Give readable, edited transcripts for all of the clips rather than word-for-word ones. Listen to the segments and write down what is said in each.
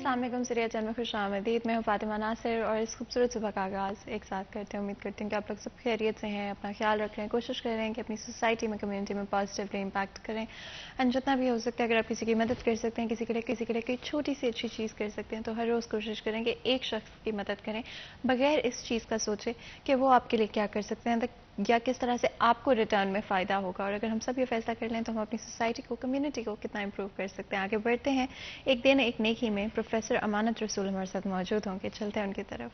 السلام علیکم سریہ چینل میں خوش آمدید. میں ہوں فاطمہ ناصر اور اس خوبصورت صبح کا آغاز ایک ساتھ کرتے ہیں. امید کرتے ہیں کہ آپ لوگ سب خیریت سے ہیں, اپنا خیال رکھ رہے ہیں, کوشش کر رہے ہیں کہ اپنی سوسائٹی میں, کمیونٹی میں پازیٹیولی امپیکٹ کریں. اینڈ جتنا بھی ہو سکتا ہے اگر آپ کسی کی مدد کر سکتے ہیں, کسی کے لیے کوئی چھوٹی سی اچھی چیز کر سکتے ہیں, تو ہر روز کوشش کریں کہ ایک شخص کی مدد کریں بغیر اس چیز کا سوچے کہ وہ آپ کے لیے کیا کر سکتے ہیں یا کس طرح سے آپ کو ریٹرن میں فائدہ ہوگا. اور اگر ہم سب یہ فیصلہ کر لیں تو ہم اپنی سوسائٹی کو, کمیونٹی کو کتنا امپروو کر سکتے ہیں. آگے بڑھتے ہیں. ایک دن ایک نیکی میں پروفیسر امانت رسول ہمارے ساتھ موجود ہوں گے, چلتے ہیں ان کی طرف.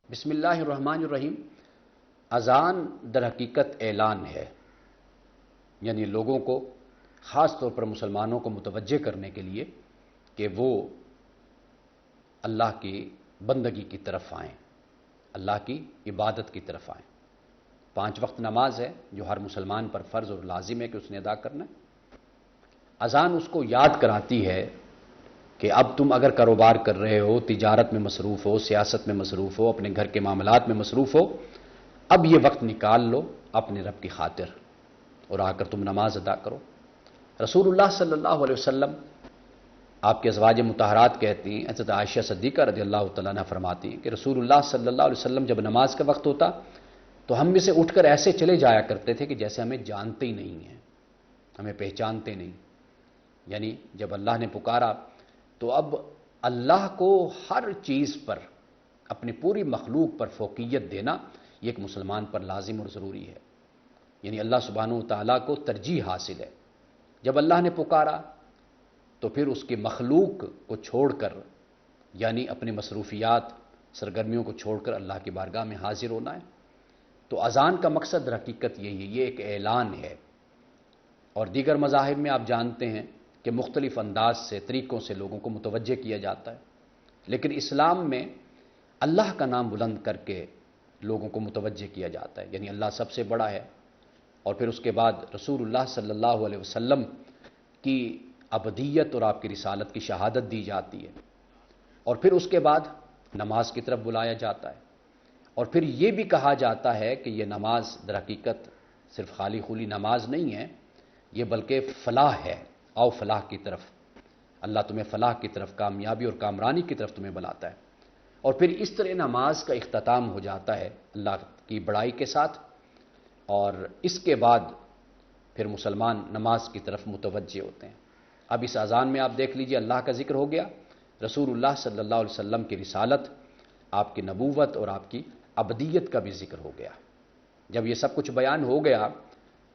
بسم اللہ الرحمن الرحیم. اذان در حقیقت اعلان ہے, یعنی لوگوں کو, خاص طور پر مسلمانوں کو متوجہ کرنے کے لیے کہ وہ اللہ کی بندگی کی طرف آئیں, اللہ کی عبادت کی طرف آئیں. 5 وقت نماز ہے جو ہر مسلمان پر فرض اور لازم ہے کہ اس نے ادا کرنا ہے. اذان اس کو یاد کراتی ہے کہ اب تم اگر کاروبار کر رہے ہو, تجارت میں مصروف ہو, سیاست میں مصروف ہو, اپنے گھر کے معاملات میں مصروف ہو, اب یہ وقت نکال لو اپنے رب کی خاطر اور آ کر تم نماز ادا کرو. رسول اللہ صلی اللہ علیہ وسلم, آپ کے ازواج مطہرات کہتی ہیں, حضرت عائشہ صدیقہ رضی اللہ تعالیٰ عنہ فرماتی ہیں کہ رسول اللہ صلی اللہ علیہ وسلم جب نماز کا وقت ہوتا تو ہم میں سے اٹھ کر ایسے چلے جایا کرتے تھے کہ جیسے ہمیں جانتے ہی نہیں ہیں, ہمیں پہچانتے نہیں. یعنی جب اللہ نے پکارا تو اب اللہ کو ہر چیز پر, اپنی پوری مخلوق پر فوقیت دینا یہ ایک مسلمان پر لازم اور ضروری ہے. یعنی اللہ سبحانہ وتعالیٰ کو ترجیح حاصل ہے. جب اللہ نے پکارا تو پھر اس کی مخلوق کو چھوڑ کر, یعنی اپنی مصروفیات, سرگرمیوں کو چھوڑ کر اللہ کی بارگاہ میں حاضر ہونا ہے. تو اذان کا مقصد در حقیقت یہی ہے, یہ ایک اعلان ہے. اور دیگر مذاہب میں آپ جانتے ہیں کہ مختلف انداز سے, طریقوں سے لوگوں کو متوجہ کیا جاتا ہے, لیکن اسلام میں اللہ کا نام بلند کر کے لوگوں کو متوجہ کیا جاتا ہے. یعنی اللہ سب سے بڑا ہے, اور پھر اس کے بعد رسول اللہ صلی اللہ علیہ وسلم کی ابدیت اور آپ کی رسالت کی شہادت دی جاتی ہے, اور پھر اس کے بعد نماز کی طرف بلایا جاتا ہے. اور پھر یہ بھی کہا جاتا ہے کہ یہ نماز در حقیقت صرف خالی خولی نماز نہیں ہے, یہ بلکہ فلاح ہے. آؤ فلاح کی طرف, اللہ تمہیں فلاح کی طرف, کامیابی اور کامرانی کی طرف تمہیں بلاتا ہے. اور پھر اس طرح نماز کا اختتام ہو جاتا ہے اللہ کی بڑائی کے ساتھ, اور اس کے بعد پھر مسلمان نماز کی طرف متوجہ ہوتے ہیں. اب اس اذان میں آپ دیکھ لیجئے اللہ کا ذکر ہو گیا, رسول اللہ صلی اللہ علیہ وسلم کی رسالت, آپ کی نبوت اور آپ کی ابدیت کا بھی ذکر ہو گیا. جب یہ سب کچھ بیان ہو گیا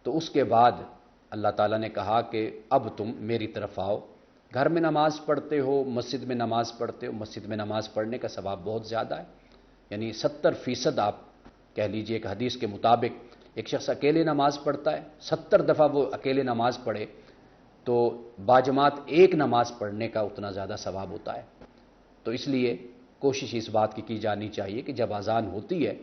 تو اس کے بعد اللہ تعالیٰ نے کہا کہ اب تم میری طرف آؤ. گھر میں نماز پڑھتے ہو, مسجد میں نماز پڑھتے ہو, مسجد میں نماز پڑھنے کا ثواب بہت زیادہ ہے. یعنی 70% آپ کہہ لیجئے, ایک حدیث کے مطابق ایک شخص اکیلے نماز پڑھتا ہے, 70 دفعہ وہ اکیلے نماز پڑھے تو باجماعت ایک نماز پڑھنے کا اتنا زیادہ ثواب ہوتا ہے. تو اس لیے کوشش اس بات کی جانی چاہیے کہ جب اذان ہوتی ہے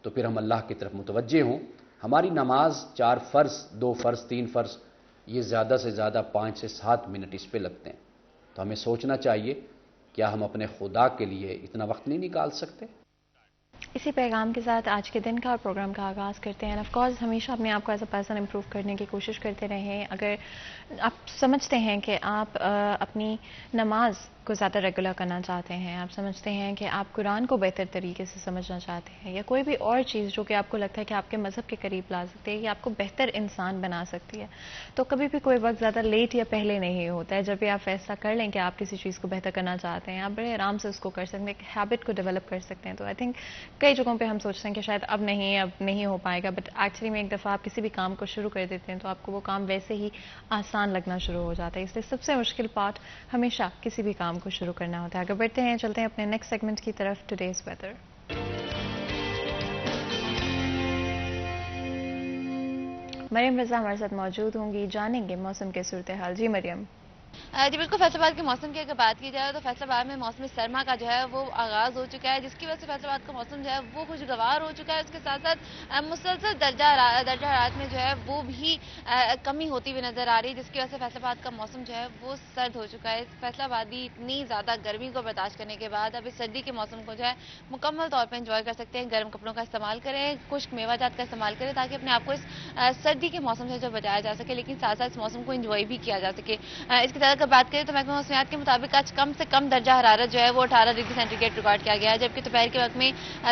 تو پھر ہم اللہ کی طرف متوجہ ہوں. ہماری نماز 4 فرض, 2 فرض, 3 فرض, یہ زیادہ سے زیادہ 5 سے 7 منٹ اس پہ لگتے ہیں. تو ہمیں سوچنا چاہیے کیا ہم اپنے خدا کے لیے اتنا وقت نہیں نکال سکتے. اسی پیغام کے ساتھ آج کے دن کا اور پروگرام کا آغاز کرتے ہیں. آف کورس ہمیشہ اپنے آپ کو ایز اے پرسن امپروو کرنے کی کوشش کرتے رہیں. اگر آپ سمجھتے ہیں کہ آپ اپنی نماز کو زیادہ ریگولر کرنا چاہتے ہیں, آپ سمجھتے ہیں کہ آپ قرآن کو بہتر طریقے سے سمجھنا چاہتے ہیں, یا کوئی بھی اور چیز جو کہ آپ کو لگتا ہے کہ آپ کے مذہب کے قریب لا سکتے ہیں یا آپ کو بہتر انسان بنا سکتی ہے, تو کبھی بھی کوئی وقت زیادہ لیٹ یا پہلے نہیں ہوتا ہے. جب بھی آپ فیصلہ کر لیں کہ آپ کسی چیز کو بہتر کرنا چاہتے ہیں, آپ بڑے آرام سے اس کو کر سکتے ہیں, ایک ہیبٹ کو ڈیولپ کر سکتے ہیں. تو آئی تھنک کئی جگہوں پہ ہم سوچتے ہیں کہ شاید اب نہیں ہو پائے گا, بٹ ایکچولی میں ایک دفعہ آپ کسی بھی کام کو شروع کر دیتے ہیں تو آپ کو وہ کام ویسے ہی آسان لگنا شروع ہو جاتا ہے. اس لیے سب سے مشکل پارٹ ہمیشہ کسی بھی کام کو شروع کرنا ہوتا ہے. آگے بڑھتے ہیں, چلتے ہیں اپنے نیکسٹ سیگمنٹ کی طرف, ٹوڈیز ویدر. مریم رضا ہمارے ساتھ موجود ہوں گی, جانیں گے موسم کے صورتحال. جی مریم. جی بالکل، فیصل آباد کے موسم کی اگر بات کی جائے تو فیصل آباد میں موسم سرما کا جو ہے وہ آغاز ہو چکا ہے، جس کی وجہ سے فیصل آباد کا موسم جو ہے وہ خوشگوار ہو چکا ہے. اس کے ساتھ ساتھ مسلسل درجہ حرارت میں جو ہے وہ بھی کمی ہوتی ہوئی نظر آ رہی ہے، جس کی وجہ سے فیصل آباد کا موسم جو ہے وہ سرد ہو چکا ہے. فیصل آبادی اتنی زیادہ گرمی کو برداشت کرنے کے بعد اب اس سردی کے موسم کو جو ہے مکمل طور پہ انجوائے کر سکتے ہیں. گرم کپڑوں کا استعمال کریں، خشک میوہ جات کا استعمال کریں تاکہ اپنے آپ کو اس سردی کے موسم سے جو بچایا جا سکے، لیکن ساتھ ساتھ اس موسم کو انجوائے بھی کیا جا سکے. اس کی طرح اگر بات کریں تو محکمہ موسمیات کے مطابق آج کم سے کم درجہ حرارت جو ہے وہ 18 ڈگری سینٹی گریڈ ریکارڈ کیا گیا ہے، جبکہ دوپہر کے وقت میں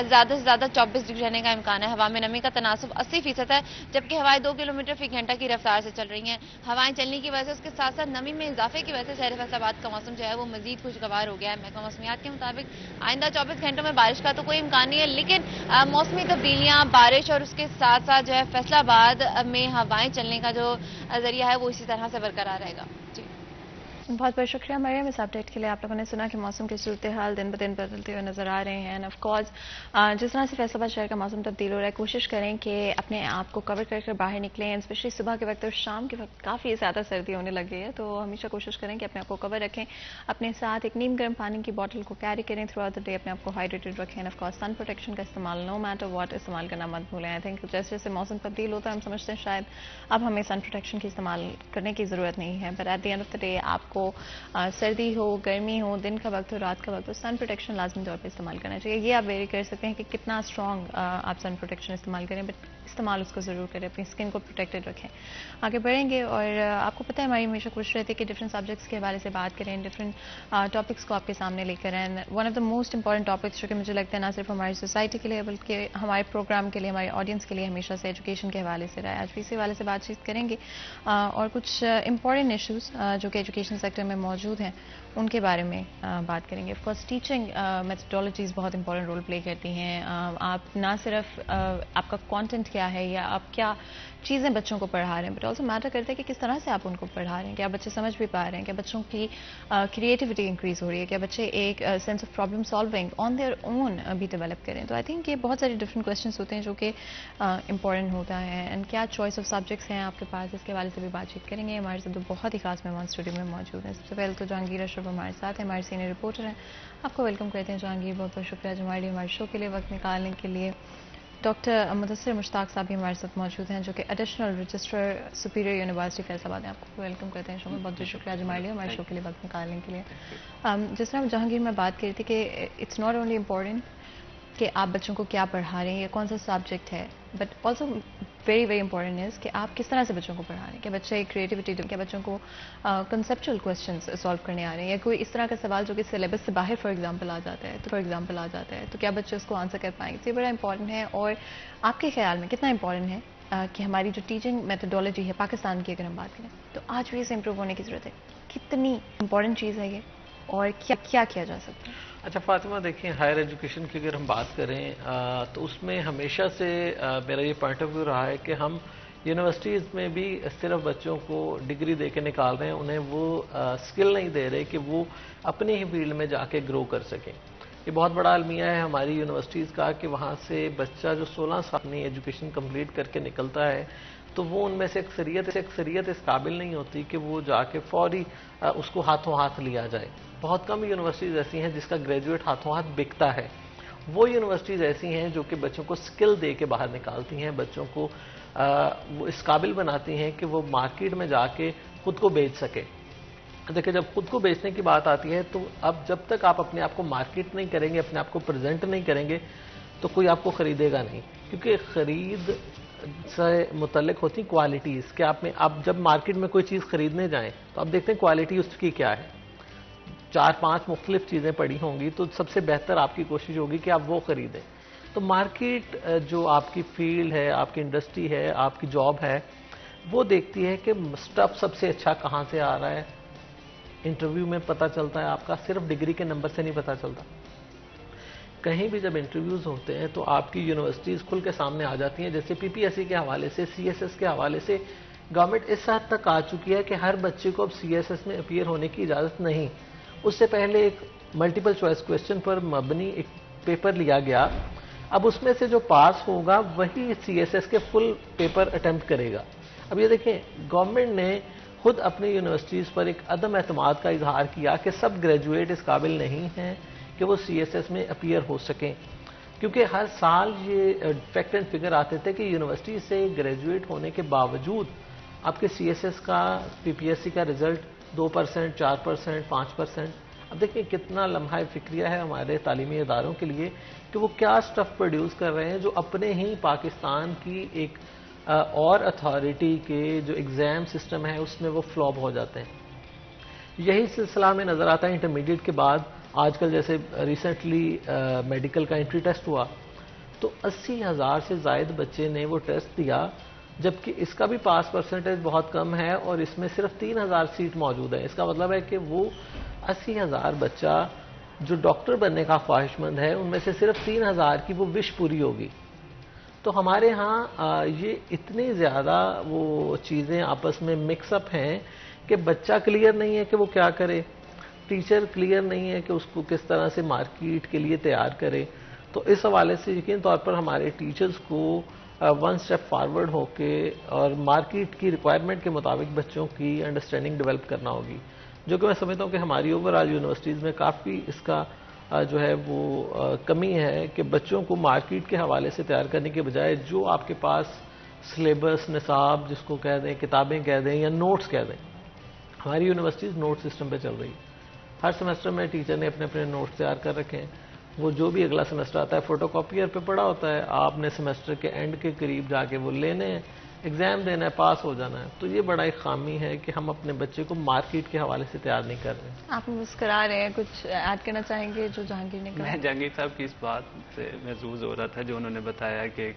زیادہ سے زیادہ 24 ڈگری رہنے کا امکان ہے. ہوا میں نمی کا تناسب 80% ہے، جبکہ ہوائیں 2 کلومیٹر فی گھنٹہ کی رفتار سے چل رہی ہیں. ہوائیں چلنے کی وجہ سے اس کے ساتھ ساتھ نمی میں اضافے کی وجہ سے شہر فیصل آباد کا موسم جو ہے وہ مزید خوشگوار ہو گیا ہے. محکمہ موسمیات کے مطابق آئندہ 24 گھنٹوں میں بارش کا تو کوئی امکان نہیں ہے، لیکن موسمی تبدیلیاں، بارش اور اس کے ساتھ ساتھ جو ہے فیصل آباد میں ہوائیں چلنے کا جو ذریعہ ہے وہ اسی طرح سے برقرار رہے گا. جی بہت بہت شکریہ مریم اس اپڈیٹ کے لیے. آپ لوگوں نے سنا کہ موسم کی صورتحال دن بدن بدلتے ہوئے نظر آ رہے ہیں، اینڈ آف کورس جس طرح سے فیصل آباد شہر کا موسم تبدیل ہو رہا ہے، کوشش کریں کہ اپنے آپ کو کور کر باہر نکلیں. اسپیشلی صبح کے وقت اور شام کے وقت کافی زیادہ سردی ہونے لگی ہے، تو ہمیشہ کوشش کریں کہ اپنے آپ کو کور رکھیں. اپنے ساتھ ایک نیم گرم پانی کی بوٹل کو کیری کریں تھرو آؤٹ دا ڈے، اپنے آپ کو ہائیڈریٹڈ رکھیں. آف کورس سن پروٹیکشن کا استعمال نو میٹر واٹ استعمال کرنا مت بھولیں. آئی تھنک جیسے جیسے موسم تبدیل ہوتا ہے ہم سمجھتے ہیں شاید اب ہمیں سن پروٹیکشن کی استعمال کرنے کی ضرورت نہیں ہے، but at the end of the day آپ کو سردی ہو، گرمی ہو، دن کا وقت ہو، رات کا وقت ہو، سن پروٹیکشن لازمی طور پہ استعمال کرنا چاہیے. یہ آپ ویری کر سکتے ہیں کہ کتنا اسٹرانگ آپ سن پروٹیکشن استعمال کریں، بٹ استعمال اس کو ضرور کریں، اپنی اسکن کو پروٹیکٹڈ رکھیں. آگے بڑھیں گے اور آپ کو پتہ ہے ہماری ہمیشہ کوشش رہتی ہے کہ ڈفرینٹ سبجیکٹس کے حوالے سے بات کریں، ڈفرینٹ ٹاپکس کو آپ کے سامنے لے کر آئیں. One of the most important topics جو کہ مجھے لگتا ہے نہ صرف ہماری سوسائٹی کے لیے بلکہ ہمارے پروگرام کے لیے، ہماری آڈینس کے لیے ہمیشہ سے ایجوکیشن کے حوالے سے رہا ہے. آج بھی اسی حوالے سے بات چیت کریں گے اور کچھ امپورٹنٹ ایشوز جو کہ ایجوکیشن سیکٹر میں موجود ہیں ان کے بارے میں بات کریں گے. آف کورس ٹیچنگ میتھڈالوجیز بہت امپورٹنٹ رول پلے کرتی ہیں. آپ نہ صرف آپ کا کانٹینٹ کیا ہے یا آپ کیا چیزیں بچوں کو پڑھا رہے ہیں، بٹ آلسو میٹر کرتا ہے کہ کس طرح سے آپ ان کو پڑھا رہے ہیں. کیا بچے سمجھ بھی پا رہے ہیں؟ کیا بچوں کی کریٹیوٹی انکریز ہو رہی ہے؟ کیا بچے ایک sense of problem solving on their own بھی ڈیولپ کریں؟ تو آئی تھنک یہ بہت سارے ڈفرینٹ کویشچنس ہوتے ہیں جو کہ امپورٹنٹ ہوتا ہے. اینڈ کیا چوائس آف سبجیکٹس ہیں آپ کے پاس، اس کے حوالے سے بھی بات چیت کریں گے. ہمارے ساتھ دو بہت ہی خاص مہمان اسٹوڈیو میں موجود ہیں. سب سے پہلے تو جہانگیر اشرف ہمارے ساتھ ہیں، ہمارے سینئر رپورٹر ہیں. آپ کو ویلکم کرتے ہیں جہانگیر. بہت بہت شکریہ ہمارے شو کے لیے وقت نکالنے کے لیے. ڈاکٹر مدثر مشتاق صاحب بھی ہمارے ساتھ موجود ہیں جو کہ additional registrar superior university Faisal آباد ہیں. آپ کو ویلکم کرتے ہیں شو میں. بہت بہت شکریہ ہمارے شو کے لیے وقت نکالنے کے لیے. جس طرح جہانگیر میں بات کری تھی کہ اٹس ناٹ اونلی امپورٹنٹ کہ آپ بچوں کو کیا پڑھا رہے ہیں یا کون سا سبجیکٹ ہے، but also very very important is کہ آپ کس طرح سے بچوں کو پڑھا رہے ہیں. کہ بچے کریٹیوٹی، کیا بچوں کو کنسیپچل کویشچنس سالو کرنے آ رہے ہیں، یا کوئی اس طرح کا سوال جو کہ سلیبس سے باہر فار ایگزامپل آ جاتا ہے تو کیا بچے اس کو آنسر کر پائیں گے. یہ بڑا امپورٹنٹ ہے. اور آپ کے خیال میں کتنا امپورٹنٹ ہے کہ ہماری جو ٹیچنگ میتھڈالوجی ہے پاکستان کی اگر ہم بات کریں تو آج بھی اسے امپروو ہونے کی ضرورت ہے؟ کتنی امپورٹنٹ چیز ہے یہ اور کیا کیا جا سکتا ہے؟ اچھا فاطمہ، دیکھیں ہائر ایجوکیشن کی اگر ہم بات کریں تو اس میں ہمیشہ سے میرا یہ پوائنٹ آف ویو رہا ہے کہ ہم یونیورسٹیز میں بھی صرف بچوں کو ڈگری دے کے نکال رہے ہیں، انہیں وہ اسکل نہیں دے رہے کہ وہ اپنے ہی فیلڈ میں جا کے گرو کر سکیں. یہ بہت بڑا المیہ ہے ہماری یونیورسٹیز کا کہ وہاں سے بچہ جو 16 سال اپنی ایجوکیشن کمپلیٹ کر کے نکلتا ہے تو وہ ان میں سے اکثریت اس قابل نہیں ہوتی کہ وہ جا کے فوری اس کو ہاتھوں ہاتھ لیا جائے. بہت کم یونیورسٹیز ایسی ہیں جس کا گریجویٹ ہاتھوں ہاتھ بکتا ہے. وہ یونیورسٹیز ایسی ہیں جو کہ بچوں کو سکل دے کے باہر نکالتی ہیں، بچوں کو وہ اس قابل بناتی ہیں کہ وہ مارکیٹ میں جا کے خود کو بیچ سکے. دیکھیں جب خود کو بیچنے کی بات آتی ہے تو اب جب تک آپ اپنے آپ کو مارکیٹ نہیں کریں گے، اپنے آپ کو پریزنٹ نہیں کریں گے تو کوئی آپ کو خریدے گا نہیں. کیونکہ خرید سے متعلق ہوتی کوالٹیز کہ آپ جب مارکیٹ میں کوئی چیز خریدنے جائیں تو آپ دیکھتے ہیں کوالٹی اس کی کیا ہے. 4-5 مختلف چیزیں پڑی ہوں گی تو سب سے بہتر آپ کی کوشش ہوگی کہ آپ وہ خریدیں. تو مارکیٹ جو آپ کی فیلڈ ہے، آپ کی انڈسٹری ہے، آپ کی جاب ہے، وہ دیکھتی ہے کہ سٹف سب سے اچھا کہاں سے آ رہا ہے. انٹرویو میں پتہ چلتا ہے آپ کا، صرف ڈگری کے نمبر سے نہیں پتہ چلتا. کہیں بھی جب انٹرویوز ہوتے ہیں تو آپ کی یونیورسٹیز کھل کے سامنے آ جاتی ہیں. جیسے پی پی ایس سی کے حوالے سے، سی ایس ایس کے حوالے سے گورنمنٹ اس حد تک آ چکی ہے کہ ہر بچے کو اب سی ایس ایس میں اپیئر ہونے کی اجازت نہیں. اس سے پہلے ایک ملٹیپل چوائس کویسچن پر مبنی ایک پیپر لیا گیا. اب اس میں سے جو پاس ہوگا وہی سی ایس ایس کے فل پیپر اٹیمپٹ کرے گا. اب یہ دیکھیں گورنمنٹ نے خود اپنی یونیورسٹیز پر ایک عدم اعتماد کا اظہار کیا کہ سب گریجویٹ اس قابل نہیں ہیں کہ وہ سی ایس ایس میں اپیئر ہو سکیں، کیونکہ ہر سال یہ فیکٹ اینڈ فگر آتے تھے کہ یونیورسٹی سے گریجویٹ ہونے کے باوجود آپ کے سی ایس ایس کا پی پی ایس سی کا رزلٹ 2%، 4%، 5%. اب دیکھیں کتنا لمحہ فکریہ ہے ہمارے تعلیمی اداروں کے لیے کہ وہ کیا سٹف پروڈیوس کر رہے ہیں جو اپنے ہی پاکستان کی ایک اور اتھارٹی کے جو ایگزام سسٹم ہے اس میں وہ فلاپ ہو جاتے ہیں. یہی سلسلہ میں نظر آتا ہے انٹرمیڈیٹ کے بعد. آج کل جیسے ریسنٹلی میڈیکل کا انٹری ٹیسٹ ہوا تو 80,000 سے زائد بچے نے وہ ٹیسٹ دیا، جبکہ اس کا بھی پاس پرسنٹیج بہت کم ہے اور اس میں صرف 3,000 سیٹ موجود ہے. اس کا مطلب ہے کہ وہ 80,000 بچہ جو ڈاکٹر بننے کا خواہش مند ہے ان میں سے صرف 3,000 کی وہ وش پوری ہوگی. تو ہمارے ہاں یہ اتنی زیادہ وہ چیزیں آپس میں مکس اپ ہیں کہ بچہ کلیئر نہیں ہے کہ وہ کیا کرے، ٹیچر کلیئر نہیں ہے کہ اس کو کس طرح سے مارکیٹ کے لیے تیار کرے. تو اس حوالے سے یقین طور پر ہمارے ٹیچرز کو ون سٹیپ فارورڈ ہو کے اور مارکیٹ کی ریکوائرمنٹ کے مطابق بچوں کی انڈرسٹینڈنگ ڈیولپ کرنا ہوگی، جو کہ میں سمجھتا ہوں کہ ہماری اوور آل یونیورسٹیز میں کافی اس کا جو ہے وہ کمی ہے کہ بچوں کو مارکیٹ کے حوالے سے تیار کرنے کے بجائے جو آپ کے پاس سلیبس، نصاب جس کو کہہ دیں، کتابیں کہہ دیں یا نوٹس کہہ دیں. ہماری یونیورسٹیز نوٹ سسٹم پہ چل رہی ہے. ہر سیمسٹر میں ٹیچر نے اپنے اپنے نوٹس تیار کر رکھے ہیں. وہ جو بھی اگلا سیمسٹر آتا ہے فوٹو کاپیئر پہ پڑا ہوتا ہے، آپ نے سیمسٹر کے اینڈ کے قریب جا کے وہ لینے ہیں، ایگزام دینا ہے، پاس ہو جانا ہے. تو یہ بڑا ایک خامی ہے کہ ہم اپنے بچے کو مارکیٹ کے حوالے سے تیار نہیں کر رہے. آپ مسکرا رہے ہیں، کچھ ایڈ کرنا چاہیں گے جو جہانگیر نے کہا؟ میں جہانگیر صاحب کی اس بات سے محظوظ ہو رہا تھا جو انہوں نے بتایا کہ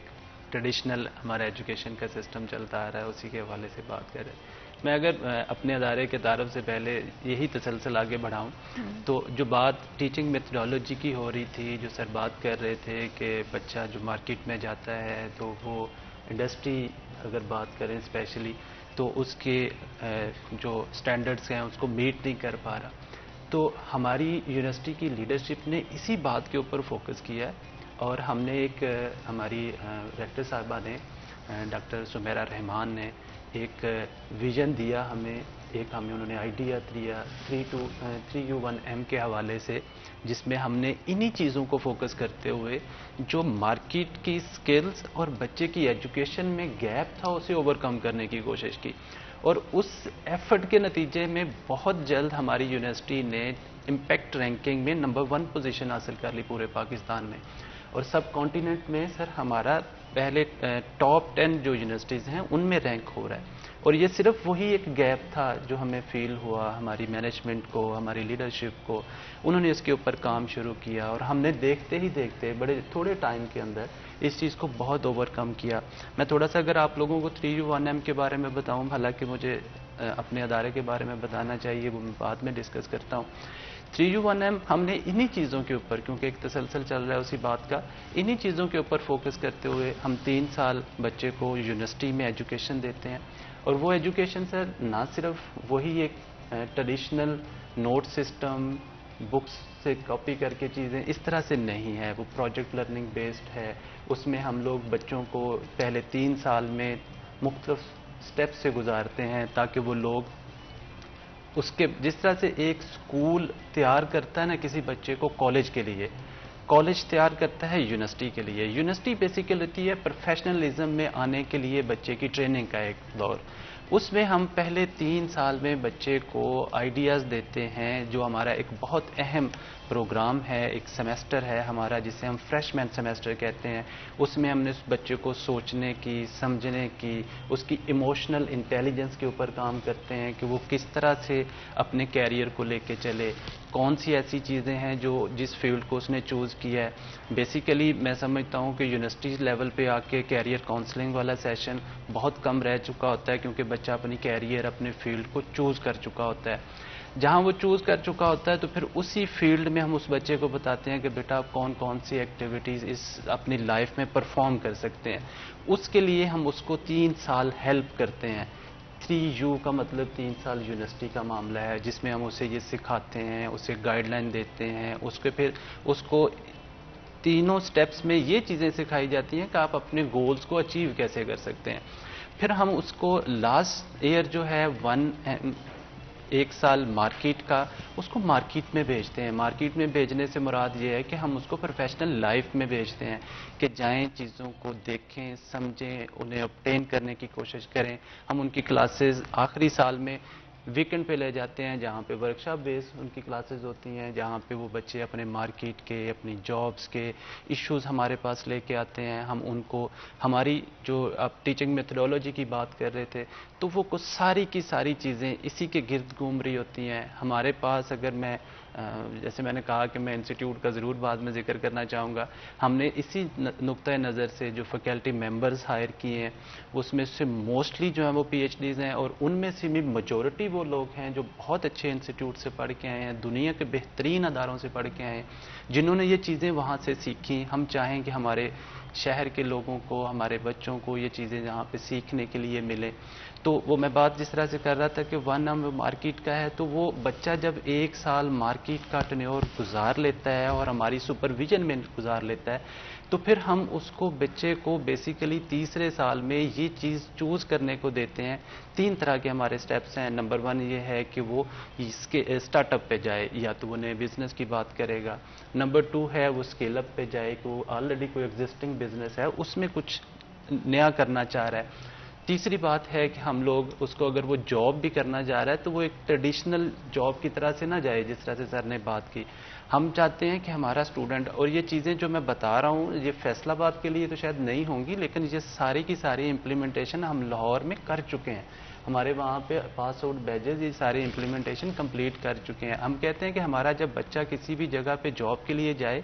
ٹریڈیشنل ہمارا ایجوکیشن کا سسٹم چلتا آ رہا ہے، اسی کے حوالے سے بات کر رہے ہیں. میں اگر اپنے ادارے کے تعارف سے پہلے یہی تسلسل آگے بڑھاؤں تو جو بات ٹیچنگ میتھڈالوجی کی ہو رہی تھی، جو سر بات کر رہے تھے کہ بچہ جو مارکیٹ میں جاتا ہے تو وہ انڈسٹری اگر بات کریں اسپیشلی تو اس کے جو سٹینڈرڈز ہیں اس کو میٹ نہیں کر پا رہا. تو ہماری یونیورسٹی کی لیڈرشپ نے اسی بات کے اوپر فوکس کیا ہے اور ہم نے ایک ہماری ریکٹر صاحبہ نے ڈاکٹر سمیرہ رحمان نے ایک ویژن دیا ہمیں، انہوں نے آئیڈیا دیا 3U1M کے حوالے سے، جس میں ہم نے انہی چیزوں کو فوکس کرتے ہوئے جو مارکیٹ کی سکلز اور بچے کی ایجوکیشن میں گیپ تھا اسے اوور کم کرنے کی کوشش کی. اور اس ایفرٹ کے نتیجے میں بہت جلد ہماری یونیورسٹی نے امپیکٹ رینکنگ میں نمبر 1 پوزیشن حاصل کر لی پورے پاکستان میں. اور سب کانٹیننٹ میں سر ہمارا پہلے ٹاپ 10 جو یونیورسٹیز ہیں ان میں رینک ہو رہا ہے. اور یہ صرف وہی ایک گیپ تھا جو ہمیں فیل ہوا، ہماری مینجمنٹ کو، ہماری لیڈرشپ کو، انہوں نے اس کے اوپر کام شروع کیا اور ہم نے دیکھتے ہی دیکھتے بڑے تھوڑے ٹائم کے اندر اس چیز کو بہت اوور کم کیا. میں تھوڑا سا اگر آپ لوگوں کو 3U1M کے بارے میں بتاؤں، حالانکہ مجھے اپنے ادارے کے بارے میں بتانا چاہیے، وہ میں بعد میں ڈسکس کرتا ہوں. 3U1M ہم نے انہی چیزوں کے اوپر، کیونکہ ایک تسلسل چل رہا ہے اسی بات کا، انہی چیزوں کے اوپر فوکس کرتے ہوئے ہم 3 سال بچے کو یونیورسٹی میں ایجوکیشن دیتے ہیں. اور وہ ایجوکیشن سر نہ صرف وہی ایک ٹریڈیشنل نوٹ سسٹم، بکس سے کاپی کر کے چیزیں اس طرح سے نہیں ہے، وہ پروجیکٹ لرننگ بیسڈ ہے. اس میں ہم لوگ بچوں کو پہلے 3 سال میں مختلف سٹیپ سے گزارتے ہیں تاکہ وہ لوگ اس کے، جس طرح سے ایک سکول تیار کرتا ہے نا کسی بچے کو کالج کے لیے، کالج تیار کرتا ہے یونیورسٹی کے لیے. یونیورسٹی بیسیکلی ہوتی ہے پروفیشنلزم میں آنے کے لیے بچے کی ٹریننگ کا ایک دور. اس میں ہم پہلے 3 سال میں بچے کو آئیڈیاز دیتے ہیں، جو ہمارا ایک بہت اہم پروگرام ہے، ایک سیمسٹر ہے ہمارا جسے ہم فریش مین سیمسٹر کہتے ہیں. اس میں ہم نے اس بچے کو سوچنے کی، سمجھنے کی، اس کی ایموشنل انٹیلیجنس کے اوپر کام کرتے ہیں کہ وہ کس طرح سے اپنے کیریئر کو لے کے چلے، کون سی ایسی چیزیں ہیں جو جس فیلڈ کو اس نے چوز کیا ہے. بیسیکلی میں سمجھتا ہوں کہ یونیورسٹیز لیول پہ آ کے کیریئر کاؤنسلنگ والا سیشن بہت کم رہ چکا ہوتا ہے، کیونکہ بچہ اپنی کیریئر، اپنے فیلڈ کو چوز کر چکا ہوتا ہے. جہاں وہ چوز کر چکا ہوتا ہے تو پھر اسی فیلڈ میں ہم اس بچے کو بتاتے ہیں کہ بیٹا آپ کون کون سی ایکٹیویٹیز اس اپنی لائف میں پرفارم کر سکتے ہیں. اس کے لیے ہم اس کو 3 سال ہیلپ کرتے ہیں. 3U کا مطلب 3 سال یونیورسٹی کا معاملہ ہے، جس میں ہم اسے یہ سکھاتے ہیں، اسے گائیڈ لائن دیتے ہیں، اس کے پھر اس کو تینوں سٹیپس میں یہ چیزیں سکھائی جاتی ہیں کہ آپ اپنے گولز کو اچیو کیسے کر سکتے ہیں. پھر ہم اس کو لاسٹ ایئر جو ہے 1 سال مارکیٹ کا اس کو مارکیٹ میں بھیجتے ہیں. مارکیٹ میں بھیجنے سے مراد یہ ہے کہ ہم اس کو پروفیشنل لائف میں بھیجتے ہیں کہ جائیں, چیزوں کو دیکھیں, سمجھیں, انہیں obtain کرنے کی کوشش کریں. ہم ان کی کلاسز آخری سال میں ویکنڈ پہ لے جاتے ہیں جہاں پہ ورکشاپ بیس ان کی کلاسز ہوتی ہیں, جہاں پہ وہ بچے اپنے مارکیٹ کے, اپنی جابس کے ایشوز ہمارے پاس لے کے آتے ہیں. ہم ان کو ہماری جو آپ ٹیچنگ میتھڈولوجی کی بات کر رہے تھے تو وہ کچھ ساری کی ساری چیزیں اسی کے گرد گھوم رہی ہوتی ہیں. ہمارے پاس اگر میں جیسے میں نے کہا کہ میں انسٹیٹیوٹ کا ضرور بعد میں ذکر کرنا چاہوں گا, ہم نے اسی نقطۂ نظر سے جو فیکلٹی ممبرز ہائر کیے ہیں اس میں سے موسٹلی جو ہیں وہ پی ایچ ڈیز ہیں, اور ان میں سے بھی میجورٹی وہ لوگ ہیں جو بہت اچھے انسٹیٹیوٹ سے پڑھ کے آئے ہیں, دنیا کے بہترین اداروں سے پڑھ کے آئے ہیں, جنہوں نے یہ چیزیں وہاں سے سیکھی. ہم چاہیں کہ ہمارے شہر کے لوگوں کو, ہمارے بچوں کو یہ چیزیں جہاں پہ سیکھنے کے لیے ملیں. تو وہ میں بات جس طرح سے کر رہا تھا کہ ہم مارکیٹ کا ہے, تو وہ بچہ جب 1 سال مارکیٹ کا ٹینیور گزار لیتا ہے اور ہماری سپرویژن میں گزار لیتا ہے, تو پھر ہم اس کو بچے کو بیسیکلی تیسرے سال میں یہ چیز چوز کرنے کو دیتے ہیں. 3 طرح کے ہمارے سٹیپس ہیں. نمبر 1 یہ ہے کہ وہ اس کے اسٹارٹ اپ پہ جائے, یا تو وہ نئے بزنس کی بات کرے گا. نمبر 2 ہے وہ اسکیل اپ پہ جائے کہ وہ آلریڈی کوئی ایگزسٹنگ بزنس ہے اس میں کچھ نیا کرنا چاہ رہا ہے. تیسری بات ہے کہ ہم لوگ اس کو اگر وہ جاب بھی کرنا جا رہا ہے تو وہ ایک ٹریڈیشنل جاب کی طرح سے نہ جائے جس طرح سے سر نے بات کی. ہم چاہتے ہیں کہ ہمارا اسٹوڈنٹ, اور یہ چیزیں جو میں بتا رہا ہوں یہ فیصل آباد کے لیے تو شاید نہیں ہوں گی, لیکن یہ ساری کی ساری امپلیمنٹیشن ہم لاہور میں کر چکے ہیں. ہمارے وہاں پہ پاس آؤٹ بیجز یہ ساری امپلیمنٹیشن کمپلیٹ کر چکے ہیں. ہم کہتے ہیں کہ ہمارا جب بچہ کسی بھی جگہ پہ جاب کے لیے جائے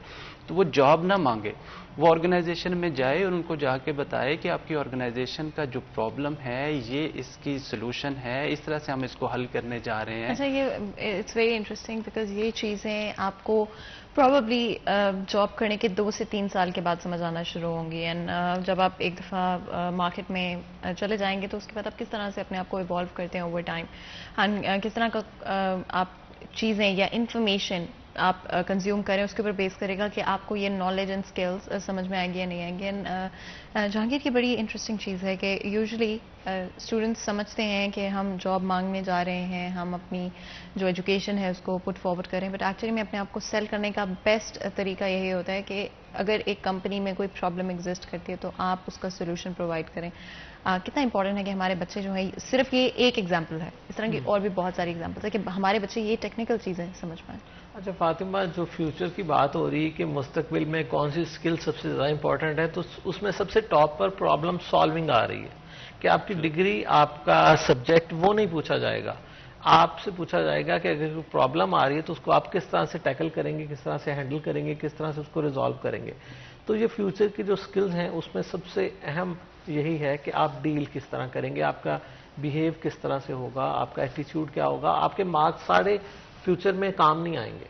تو وہ جاب نہ مانگے, وہ آرگنائزیشن میں جائے اور ان کو جا کے بتائے کہ آپ کی آرگنائزیشن کا جو پرابلم ہے یہ اس کی سلوشن ہے, اس طرح سے ہم اس کو حل کرنے جا رہے ہیں. اچھا, یہ اٹس ویری انٹرسٹنگ بیکاز یہ چیزیں آپ کو پروبیبلی جاب کرنے کے 2 سے 3 سال کے بعد سمجھ آنا شروع ہوں گی. اینڈ جب آپ ایک دفعہ مارکیٹ میں چلے جائیں گے تو اس کے بعد آپ کس طرح سے اپنے آپ کو ایوالو کرتے ہیں اوور ٹائم, کس طرح کا آپ چیزیں یا انفارمیشن آپ کنزیوم کریں اس کے اوپر بیس کرے گا کہ آپ کو یہ نالج اینڈ اسکلز سمجھ میں آئیں گی یا نہیں آئیں گی. جہانگیر کی بڑی انٹرسٹنگ چیز ہے کہ یوزلی اسٹوڈنٹس سمجھتے ہیں کہ ہم جاب مانگنے جا رہے ہیں, ہم اپنی جو ایجوکیشن ہے اس کو پٹ فارورڈ کریں, بٹ ایکچولی میں اپنے آپ کو سیل کرنے کا بیسٹ طریقہ یہی ہوتا ہے کہ اگر ایک کمپنی میں کوئی پرابلم ایگزسٹ کرتی ہے تو آپ اس کا سولوشن پرووائڈ کریں. کتنا امپورٹنٹ ہے کہ ہمارے بچے جو ہیں, صرف یہ ایک ایگزامپل ہے, اس طرح کی اور بھی بہت ساری ایگزامپلس ہے کہ ہمارے بچے یہ ٹیکنیکل چیزیں سمجھ پائیں. اچھا فاطمہ, جو فیوچر کی بات ہو رہی ہے کہ مستقبل میں کون سی اسکل سب سے زیادہ امپورٹنٹ ہے, تو اس میں سب سے ٹاپ پر پرابلم سالونگ آ رہی ہے کہ آپ کی ڈگری, آپ کا سبجیکٹ وہ نہیں پوچھا جائے گا, آپ سے پوچھا جائے گا کہ اگر کوئی پرابلم آ رہی ہے تو اس کو آپ کس طرح سے ٹیکل کریں گے, کس طرح سے ہینڈل کریں گے, کس طرح سے اس کو ریزالو کریں گے. تو یہ فیوچر کی جو اسکلز ہیں اس میں سب سے اہم یہی ہے کہ آپ ڈیل کس طرح کریں گے, آپ کا بیہیو کس طرح سے ہوگا, آپ کا ایٹیچیوڈ کیا ہوگا. آپ کے مارکس سارے فیوچر میں کام نہیں آئیں گے.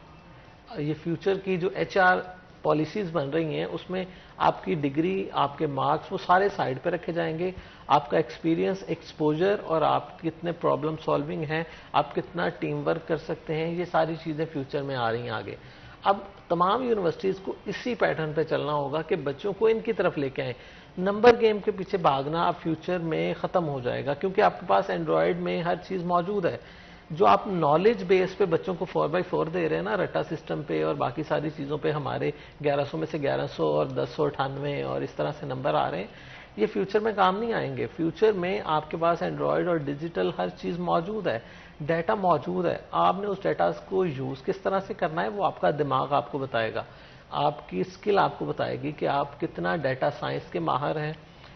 یہ فیوچر کی جو ایچ آر پالیسیز بن رہی ہیں اس میں آپ کی ڈگری, آپ کے مارکس وہ سارے سائڈ پہ رکھے جائیں گے. آپ کا ایکسپیرینس, ایکسپوجر اور آپ کتنے پرابلم سالونگ ہیں, آپ کتنا ٹیم ورک کر سکتے ہیں, یہ ساری چیزیں فیوچر میں آ رہی ہیں آگے. اب تمام یونیورسٹیز کو اسی پیٹرن پہ چلنا ہوگا کہ بچوں کو ان کی طرف لے کے آئیں. نمبر گیم کے پیچھے بھاگنا اب فیوچر میں ختم ہو جائے گا کیونکہ آپ کے پاس اینڈرائڈ میں ہر چیز موجود ہے. جو آپ نالج بیس پہ بچوں کو 4x4 دے رہے ہیں نا, رٹا سسٹم پہ اور باقی ساری چیزوں پہ, ہمارے 1100 میں سے 1100 اور 1098 اور اس طرح سے نمبر آ رہے ہیں, یہ فیوچر میں کام نہیں آئیں گے. فیوچر میں آپ کے پاس اینڈرائڈ اور ڈیجیٹل ہر چیز موجود ہے, ڈیٹا موجود ہے. آپ نے اس ڈیٹا کو یوز کس طرح سے کرنا ہے وہ آپ کا دماغ آپ کو بتائے گا, آپ کی اسکل آپ کو بتائے گی کہ آپ کتنا ڈیٹا سائنس کے ماہر ہیں,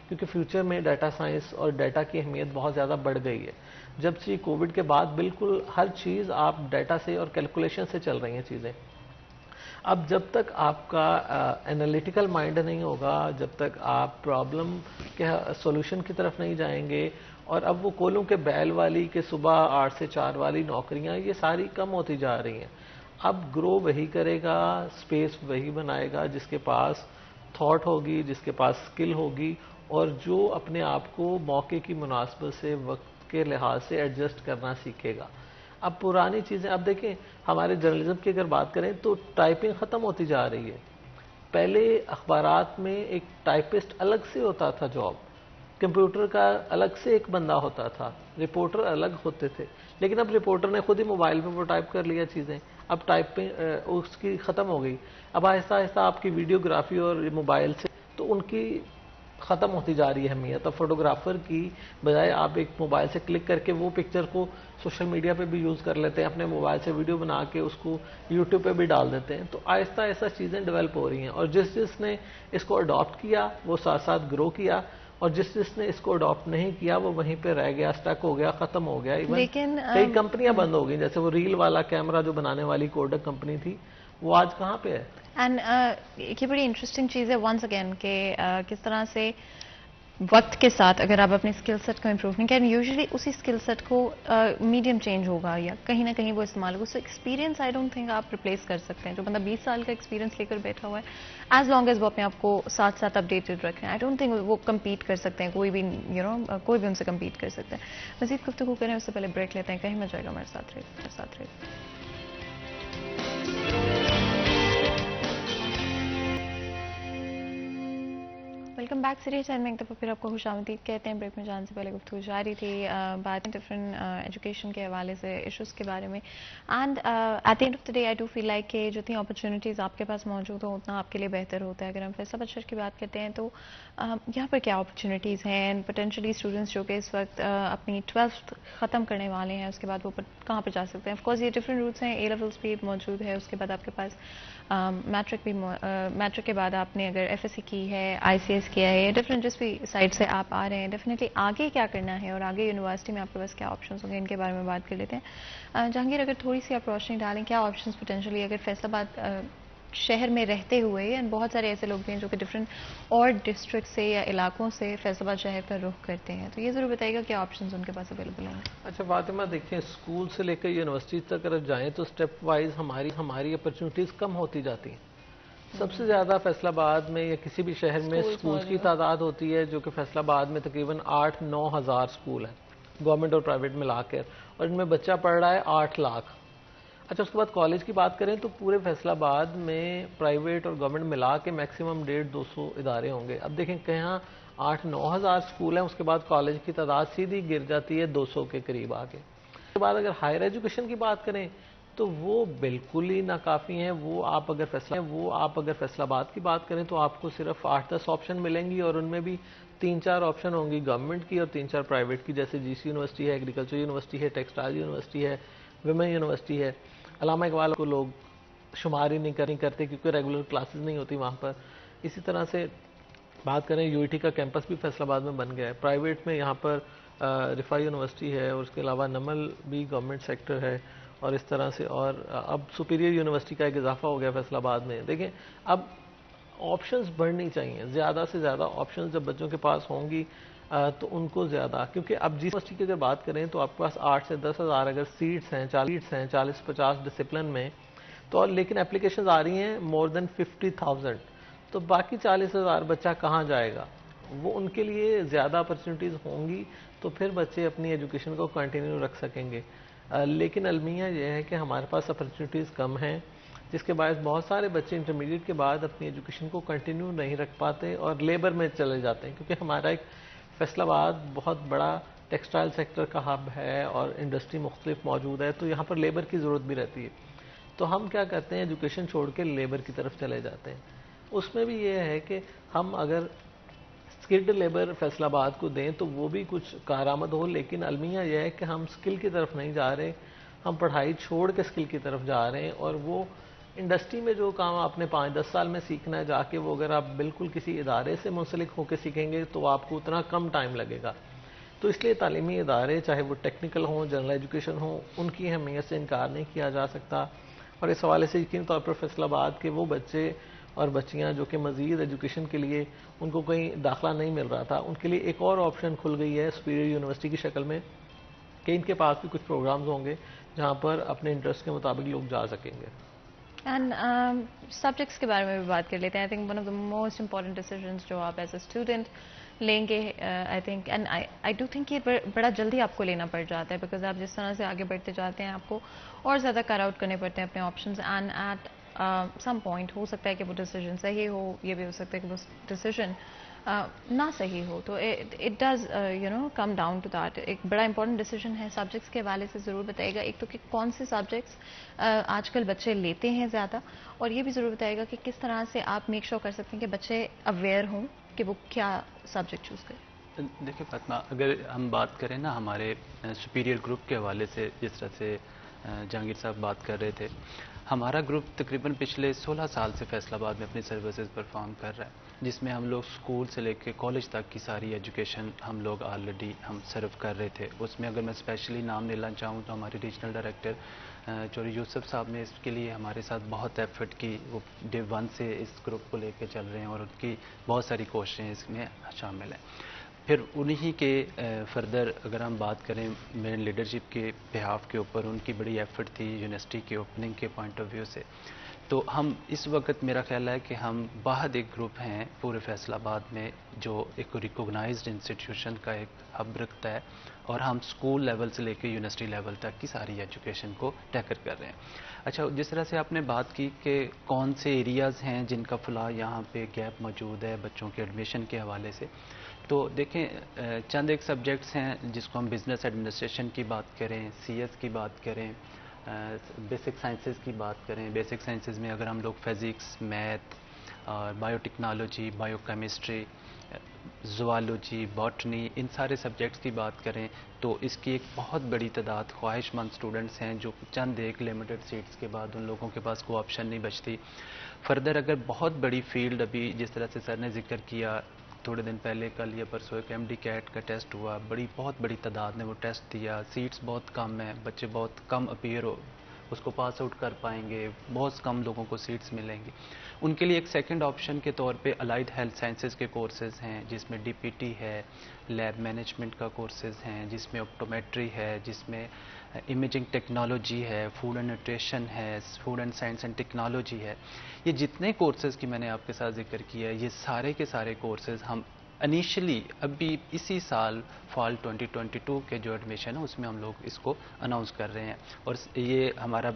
کیونکہ فیوچر میں ڈیٹا سائنس اور ڈیٹا کی اہمیت بہت زیادہ بڑھ گئی ہے. جب سے کووڈ کے بعد بالکل ہر چیز آپ ڈیٹا سے اور کیلکولیشن سے چل رہی ہیں چیزیں. اب جب تک آپ کا انالیٹیکل مائنڈ نہیں ہوگا, جب تک آپ پرابلم کے سولوشن کی طرف نہیں جائیں گے, اور اب وہ کولوں کے بیل والی کہ صبح 8 سے 4 والی نوکریاں یہ ساری کم ہوتی جا رہی ہیں. اب گرو وہی کرے گا, اسپیس وہی بنائے گا جس کے پاس تھاٹ ہوگی, جس کے پاس اسکل ہوگی, اور جو اپنے آپ کو موقع کی مناسبت سے وقت کے لحاظ سے ایڈجسٹ کرنا سیکھے گا. اب پرانی چیزیں, اب دیکھیں ہمارے جرنلزم کی اگر بات کریں تو ٹائپنگ ختم ہوتی جا رہی ہے. پہلے اخبارات میں ایک ٹائپسٹ الگ سے ہوتا تھا جاب, کمپیوٹر کا الگ سے ایک بندہ ہوتا تھا, رپورٹر الگ ہوتے تھے, لیکن اب رپورٹر نے خود ہی موبائل پہ وہ ٹائپ کر لیا چیزیں, اب ٹائپ پہ اس کی ختم ہو گئی. اب آہستہ آہستہ آپ کی ویڈیوگرافی اور موبائل سے تو ان کی ختم ہوتی جا رہی ہے اہمیت. اب فوٹوگرافر کی بجائے آپ ایک موبائل سے کلک کر کے وہ پکچر کو سوشل میڈیا پہ بھی یوز کر لیتے ہیں, اپنے موبائل سے ویڈیو بنا کے اس کو یوٹیوب پہ بھی ڈال دیتے ہیں. تو آہستہ آہستہ چیزیں ڈیولپ ہو رہی ہیں, اور جس نے اس کو اڈاپٹ کیا وہ ساتھ ساتھ گرو کیا, اور جس نے اس کو اڈاپٹ نہیں کیا وہ وہیں پہ رہ گیا, اسٹک ہو گیا, ختم ہو گیا. لیکن کئی کمپنیاں بند ہو گئی, جیسے وہ ریل والا کیمرہ جو بنانے والی کوڈک کمپنی تھی, وہ آج کہاں پہ ہے. اینڈ یہ بڑی انٹرسٹنگ چیز ہے ونس اگین کہ کس طرح سے وقت کے ساتھ اگر آپ اپنے اسکل سیٹ کو امپروو نہیں کریں, یوزلی اسی اسکل سیٹ کو میڈیم چینج ہوگا یا کہیں نہ کہیں وہ استعمال ہوگا. سو ایکسپیرینس آئی ڈونٹ تھنک آپ ریپلیس کر سکتے ہیں. جو بندہ 20 سال کا ایکسپیرینس لے کر بیٹھا ہوا ہے, ایز لانگ ایز وہ اپنے آپ کو ساتھ ساتھ اپڈیٹڈ رکھیں, آئی ڈونٹ تھنک وہ کمپیٹ کر سکتے ہیں, کوئی بھی کوئی بھی ان سے کمپیٹ کر سکتے ہیں. مزید گفتگو کریں اس سے پہلے بریک لیتے ہیں, کہیں مت جائے گا, ہمارے ساتھ رہے. Welcome back. سیریز ٹائم میں ایک دفعہ پھر آپ کو خوش آمدید کہتے ہیں. بریک میں جانے سے پہلے گفتگو جاری تھی, بات ڈفرینٹ ایجوکیشن کے حوالے سے ایشوز کے بارے میں. And at the end of the day I do feel like کہ جتنی اپرچونیٹیز آپ کے پاس موجود ہوں اتنا آپ کے لیے بہتر ہوتا ہے. اگر ہم فیصل بشر کی بات کرتے ہیں تو یہاں پر کیا اپرچونیٹیز ہیں, اینڈ پوٹینشلی اسٹوڈنٹس جو کہ اس وقت اپنی 12th ختم کرنے والے ہیں, اس کے بعد وہ کہاں پہ جا سکتے ہیں. آف کورس یہ ڈفرینٹ روٹس ہیں, اے لیولس بھی موجود ہے, اس کے بعد آپ کے پاس میٹرک کے بعد آپ نے اگر ایف ایس سی کی ہے, آئی سی ایس کیا ہے, ڈفرینٹ جس بھی سائڈ سے آپ آ رہے ہیں, ڈیفینیٹلی آگے کیا کرنا ہے اور آگے یونیورسٹی میں آپ کے پاس کیا آپشنس ہوں گے, ان کے بارے میں بات کر لیتے ہیں. جہانگیر, اگر تھوڑی سی آپ روشنی ڈالیں, کیا آپشنس پوٹینشلی اگر فیصل آباد شہر میں رہتے ہوئے, اینڈ بہت سارے ایسے لوگ بھی ہیں جو کہ ڈفرینٹ اور ڈسٹرکٹ سے یا علاقوں سے فیصل آباد شہر کا رخ کرتے ہیں, تو یہ ضرور بتائیے گا کیا آپشنس ان کے پاس اویلیبل ہیں. اچھا فاطمہ, دیکھیں اسکول سے لے کر یونیورسٹی تک اگر جائیں تو اسٹیپ وائز ہماری اپرچونیٹیز کم ہوتی جاتی ہیں. سب سے زیادہ فیصل آباد میں یا کسی بھی شہر میں اسکولز کی تعداد ہوتی ہے, جو کہ فیصل آباد میں تقریباً 8-9 ہزار اسکول ہیں, گورنمنٹ اور پرائیویٹ ملا کر, اور ان میں بچہ پڑھ رہا ہے 8 لاکھ. اچھا, اس کے بعد کالج کی بات کریں تو پورے فیصل آباد میں پرائیویٹ اور گورنمنٹ ملا کے میکسیمم 150-200 ادارے ہوں گے. اب دیکھیں کہاں 8-9 ہزار اسکول ہیں, اس کے بعد کالج کی تعداد سیدھی گر جاتی ہے 200 کے قریب آ کے. اس کے بعد اگر ہائر ایجوکیشن کی بات کریں تو وہ بالکل ہی ناکافی ہیں. وہ آپ اگر فیصل آباد کی بات کریں تو آپ کو صرف 8-10 آپشن ملیں گی, اور ان میں بھی 3-4 آپشن ہوں گی گورنمنٹ کی اور 3-4 پرائیویٹ کی, جیسے جی سی یونیورسٹی ہے, ایگریکلچر یونیورسٹی ہے, ٹیکسٹائل یونیورسٹی ہے, ویمن یونیورسٹی ہے. علامہ اقبال کو لوگ شمار ہی نہیں کرتے کیونکہ ریگولر کلاسز نہیں ہوتی وہاں پر. اسی طرح سے بات کریں, یو ای ٹی کا کیمپس بھی فیصل آباد میں بن گیا ہے. پرائیویٹ میں یہاں پر رفاع یونیورسٹی ہے, اور اس کے علاوہ نمل بھی گورنمنٹ سیکٹر ہے, اور اس طرح سے, اور اب سپیریئر یونیورسٹی کا ایک اضافہ ہو گیا فیصل آباد میں. دیکھیں اب آپشنز بڑھنی چاہیے, زیادہ سے زیادہ آپشنز جب بچوں کے پاس ہوں گی تو ان کو زیادہ, کیونکہ اب جی یونیورسٹی کی اگر بات کریں تو آپ کے پاس 8 سے 10 ہزار اگر سیٹس ہیں, 40-50 ڈسپلن میں, تو لیکن اپلیکیشنز آ رہی ہیں مور دین 50,000, تو باقی 40 ہزار بچہ کہاں جائے گا. وہ ان کے لیے زیادہ اپرچونیٹیز ہوں گی تو پھر بچے اپنی ایجوکیشن کو کنٹینیو رکھ سکیں گے. لیکن المیہ یہ ہے کہ ہمارے پاس اپرچونیٹیز کم ہیں, جس کے باعث بہت سارے بچے انٹرمیڈیٹ کے بعد اپنی ایجوکیشن کو کنٹینیو نہیں رکھ پاتے اور لیبر میں چلے جاتے ہیں, کیونکہ ہمارا ایک فیصل آباد بہت بڑا ٹیکسٹائل سیکٹر کا ہب ہے اور انڈسٹری مختلف موجود ہے, تو یہاں پر لیبر کی ضرورت بھی رہتی ہے. تو ہم کیا کرتے ہیں, ایجوکیشن چھوڑ کے لیبر کی طرف چلے جاتے ہیں. اس میں بھی یہ ہے کہ ہم اگر اسکلڈ لیبر فیصل آباد کو دیں تو وہ بھی کچھ کارآمد ہو, لیکن المیہ یہ ہے کہ ہم اسکل کی طرف نہیں جا رہے, ہم پڑھائی چھوڑ کے اسکل کی طرف جا رہے ہیں. اور وہ انڈسٹری میں جو کام آپ نے 5-10 سال میں سیکھنا ہے جا کے, وہ اگر آپ بالکل کسی ادارے سے منسلک ہو کے سیکھیں گے تو آپ کو اتنا کم ٹائم لگے گا. تو اس لیے تعلیمی ادارے چاہے وہ ٹیکنیکل ہوں, جنرل ایجوکیشن ہوں, ان کی اہمیت سے انکار نہیں کیا جا سکتا. اور اس حوالے سے یقینی طور پر فیصل آباد کے وہ بچے اور بچیاں جو کہ مزید ایجوکیشن کے لیے ان کو کہیں داخلہ نہیں مل رہا تھا, ان کے لیے ایک اور آپشن کھل گئی ہے سپیریئر یونیورسٹی کی شکل میں, کہ ان کے پاس بھی کچھ پروگرامز ہوں گے جہاں پر اپنے انٹرسٹ کے مطابق لوگ جا سکیں گے. اینڈ سبجیکٹس کے بارے میں بھی بات کر لیتے ہیں. I think one of the most important decisions جو آپ ایز اے اسٹوڈنٹ لیں گے, I think and I do think یہ بڑا جلدی آپ کو لینا پڑ جاتا ہے, بیکاز آپ جس طرح سے آگے بڑھتے جاتے ہیں آپ کو اور زیادہ کار آؤٹ کرنے پڑتے ہیں اپنے options, and at some point ہو سکتا ہے کہ وہ ڈیسیجن صحیح ہو, یہ بھی ہو سکتا ہے کہ وہ ڈیسیجن نہ صحیح ہو تو it does come down to that. ایک بڑا امپورٹنٹ ڈیسیجن ہے. سبجیکٹس کے حوالے سے ضرور بتائیے گا, ایک تو کہ کون سے سبجیکٹس آج کل بچے لیتے ہیں زیادہ, اور یہ بھی ضرور بتائیے گا کہ کس طرح سے آپ میک شور کر سکتے ہیں کہ بچے اویئر ہوں کہ وہ کیا سبجیکٹ چوز کریں. دیکھیں فاطمہ, اگر ہم بات کریں نا ہمارے سپیریئر گروپ کے حوالے سے, جس طرح سے جہانگیر صاحب بات کر رہے تھے, ہمارا گروپ تقریباً پچھلے 16 سال سے فیصل آباد میں اپنی سروسز پرفارم کر رہا ہے, جس میں ہم لوگ اسکول سے لے کے کالج تک کی ساری ایجوکیشن ہم لوگ آلریڈی ہم سرو کر رہے تھے. اس میں اگر میں اسپیشلی نام لینا چاہوں تو ہمارے ریجنل ڈائریکٹر چوری یوسف صاحب نے اس کے لیے ہمارے ساتھ بہت ایفرٹ کی. وہ ڈے 1 سے اس گروپ کو لے کے چل رہے ہیں اور ان کی بہت ساری کوششیں اس میں شامل ہیں. پھر انہی کے فردر اگر ہم بات کریں میرے لیڈرشپ کے بہاف کے اوپر, ان کی بڑی ایفرٹ تھی یونیورسٹی کے اوپننگ کے پوائنٹ آف ویو سے. تو ہم اس وقت میرا خیال ہے کہ ہم واحد ایک گروپ ہیں پورے فیصل آباد میں جو ایک ریکوگنائزڈ انسٹیٹیوشن کا ایک ہب رکھتا ہے, اور ہم اسکول لیول سے لے کے یونیورسٹی لیول تک کی ساری ایجوکیشن کو ٹیکل کر رہے ہیں. اچھا, جس طرح سے آپ نے بات کی کہ کون سے ایریاز ہیں جن کا فلاح یہاں پہ گیپ موجود ہے بچوں کے ایڈمیشن کے حوالے سے, تو دیکھیں چند ایک سبجیکٹس ہیں جس کو ہم بزنس ایڈمنسٹریشن کی بات کریں, سی ایس کی بات کریں, بیسک سائنسز کی بات کریں. بیسک سائنسز میں اگر ہم لوگ فزکس, میتھ اور biotechnology, biochemistry, zoology, botany, ان سارے سبجیکٹس کی بات کریں تو اس کی ایک بہت بڑی تعداد خواہش مند اسٹوڈنٹس ہیں جو چند ایک لمیٹڈ سیٹس کے بعد ان لوگوں کے پاس کوئی آپشن نہیں بچتی. فردر اگر بہت بڑی فیلڈ, ابھی جس طرح سے سر نے ذکر کیا تھوڑے دن پہلے کل یا پرسوں ایک ایم ڈی کیٹ کا ٹیسٹ ہوا, بہت بڑی تعداد نے وہ ٹیسٹ دیا, سیٹس بہت کم ہیں, بچے بہت کم اپیئر اس کو پاس آؤٹ کر پائیں گے, بہت کم لوگوں کو سیٹس ملیں گی. ان کے لیے ایک سیکنڈ آپشن کے طور پہ الائڈ ہیلتھ سائنسز کے کورسز ہیں جس میں ڈی پی ٹی ہے, لیب مینجمنٹ کا کورسز ہیں جس میں آپٹومیٹری ہے, جس میں امیجنگ ٹیکنالوجی ہے, فوڈ اینڈ نیوٹریشن ہے, food and science and technology ہے. یہ جتنے کورسز کی میں نے آپ کے ساتھ ذکر کیا ہے, یہ سارے کے سارے کورسز ہم انیشلی ابھی اسی سال فال 2022 کے جو ایڈمیشن ہے اس میں ہم لوگ اس کو اناؤنس کر رہے ہیں, اور یہ ہمارا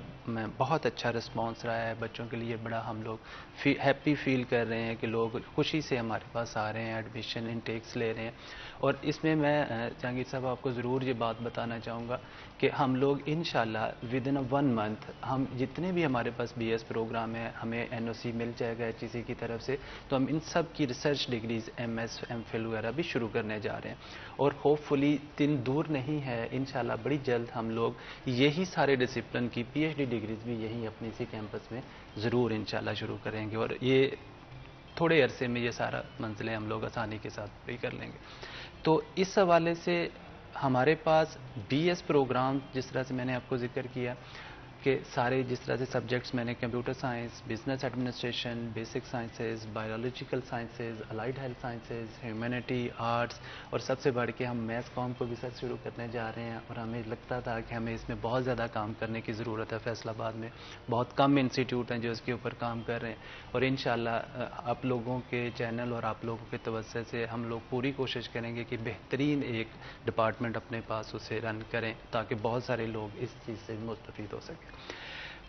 بہت اچھا رسپانس رہا ہے. بچوں کے لیے بڑا ہم لوگ ہیپی فیل کر رہے ہیں کہ لوگ خوشی سے ہمارے پاس آ رہے ہیں, ایڈمیشن انٹیکس لے رہے ہیں. اور اس میں جہانگیر صاحب آپ کو ضرور یہ بات بتانا چاہوں گا کہ ہم لوگ انشاءاللہ ود ان 1 منتھ ہم جتنے بھی ہمارے پاس بی ایس پروگرام ہیں, ہمیں این او سی مل جائے گا ایچ ای سی کی طرف سے, تو ہم ان سب کی research degrees M S, M Phil وغیرہ بھی شروع کرنے جا رہے ہیں. اور ہوپ فلی دن دور نہیں ہے, انشاءاللہ بڑی جلد ہم لوگ یہی سارے ڈسپلن کی پی ایچ ڈی ڈگریز بھی یہیں اپنے اسی کیمپس میں ضرور انشاءاللہ شروع کریں گے, اور یہ تھوڑے عرصے میں یہ سارا منزلیں ہم لوگ آسانی کے ساتھ پوری کر لیں گے. تو اس حوالے سے ہمارے پاس بی ایس پروگرام جس طرح سے میں نے آپ کو ذکر کیا کہ سارے جس طرح سے سبجیکٹس میں نے computer science, business administration, basic sciences, biological sciences, allied health sciences, humanity, arts, اور سب سے بڑھ کے ہم میتھ کام کو بھی سر شروع کرنے جا رہے ہیں. اور ہمیں لگتا تھا کہ ہمیں اس میں بہت زیادہ کام کرنے کی ضرورت ہے. فیصل آباد میں بہت کم انسٹیٹیوٹ ہیں جو اس کے اوپر کام کر رہے ہیں, اور انشاءاللہ آپ لوگوں کے چینل اور آپ لوگوں کے توسط سے ہم لوگ پوری کوشش کریں گے کہ بہترین ایک ڈپارٹمنٹ اپنے پاس اسے رن کریں تاکہ بہت سارے لوگ اس چیز سے مستفید ہو سکیں.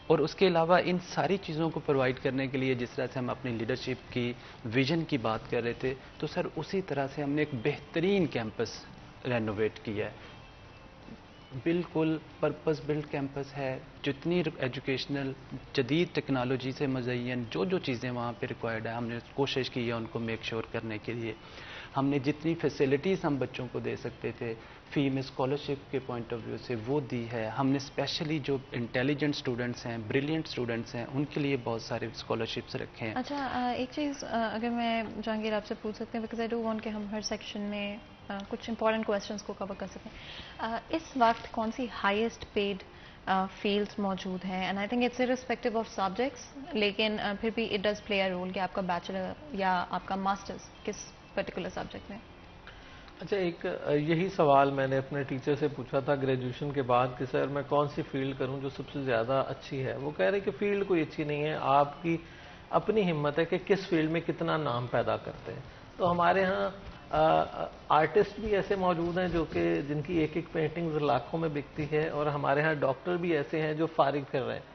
اور اس کے علاوہ ان ساری چیزوں کو پرووائڈ کرنے کے لیے جس طرح سے ہم اپنی لیڈرشپ کی ویژن کی بات کر رہے تھے, تو سر اسی طرح سے ہم نے ایک بہترین کیمپس رینوویٹ کیا ہے. بالکل پرپس بلڈ کیمپس ہے, جتنی ایجوکیشنل جدید ٹیکنالوجی سے مزین جو چیزیں وہاں پہ ریکوائرڈ ہیں ہم نے کوشش کی ہے ان کو میک شور کرنے کے لیے. ہم نے جتنی فیسلٹیز ہم بچوں کو دے سکتے تھے فی میں اسکالرشپ کے پوائنٹ آف ویو سے وہ دی ہے. ہم نے اسپیشلی جو انٹیلیجنٹ اسٹوڈنٹس ہیں, بریلینٹ اسٹوڈنٹس ہیں, ان کے لیے بہت سارے اسکالرشپس رکھے ہیں. اچھا, ایک چیز اگر میں جہانگیر آپ سے پوچھ سکتے ہیں, بیکاز آئی ڈو وانٹ کہ ہم ہر سیکشن میں کچھ امپورٹنٹ کویشچنس کو کور کر سکیں. اس وقت کون سی ہائیسٹ پیڈ فیلڈس موجود ہیں؟ And I think it's irrespective of subjects, لیکن پھر بھی it does play a role کہ آپ کا بیچلر یا آپ کا ماسٹرز کس پرٹیکولر سبجیکٹ میں. اچھا, ایک یہی سوال میں نے اپنے ٹیچر سے پوچھا تھا گریجویشن کے بعد کہ سر میں کون سی فیلڈ کروں جو سب سے زیادہ اچھی ہے. وہ کہہ رہے کہ فیلڈ کوئی اچھی نہیں ہے, آپ کی اپنی ہمت ہے کہ کس فیلڈ میں کتنا نام پیدا کرتے ہیں. تو ہمارے ہاں آرٹسٹ بھی ایسے موجود ہیں جو کہ جن کی ایک ایک پینٹنگ لاکھوں میں بکتی ہے, اور ہمارے ہاں ڈاکٹر بھی ایسے ہیں جو فارغ کر رہے ہیں.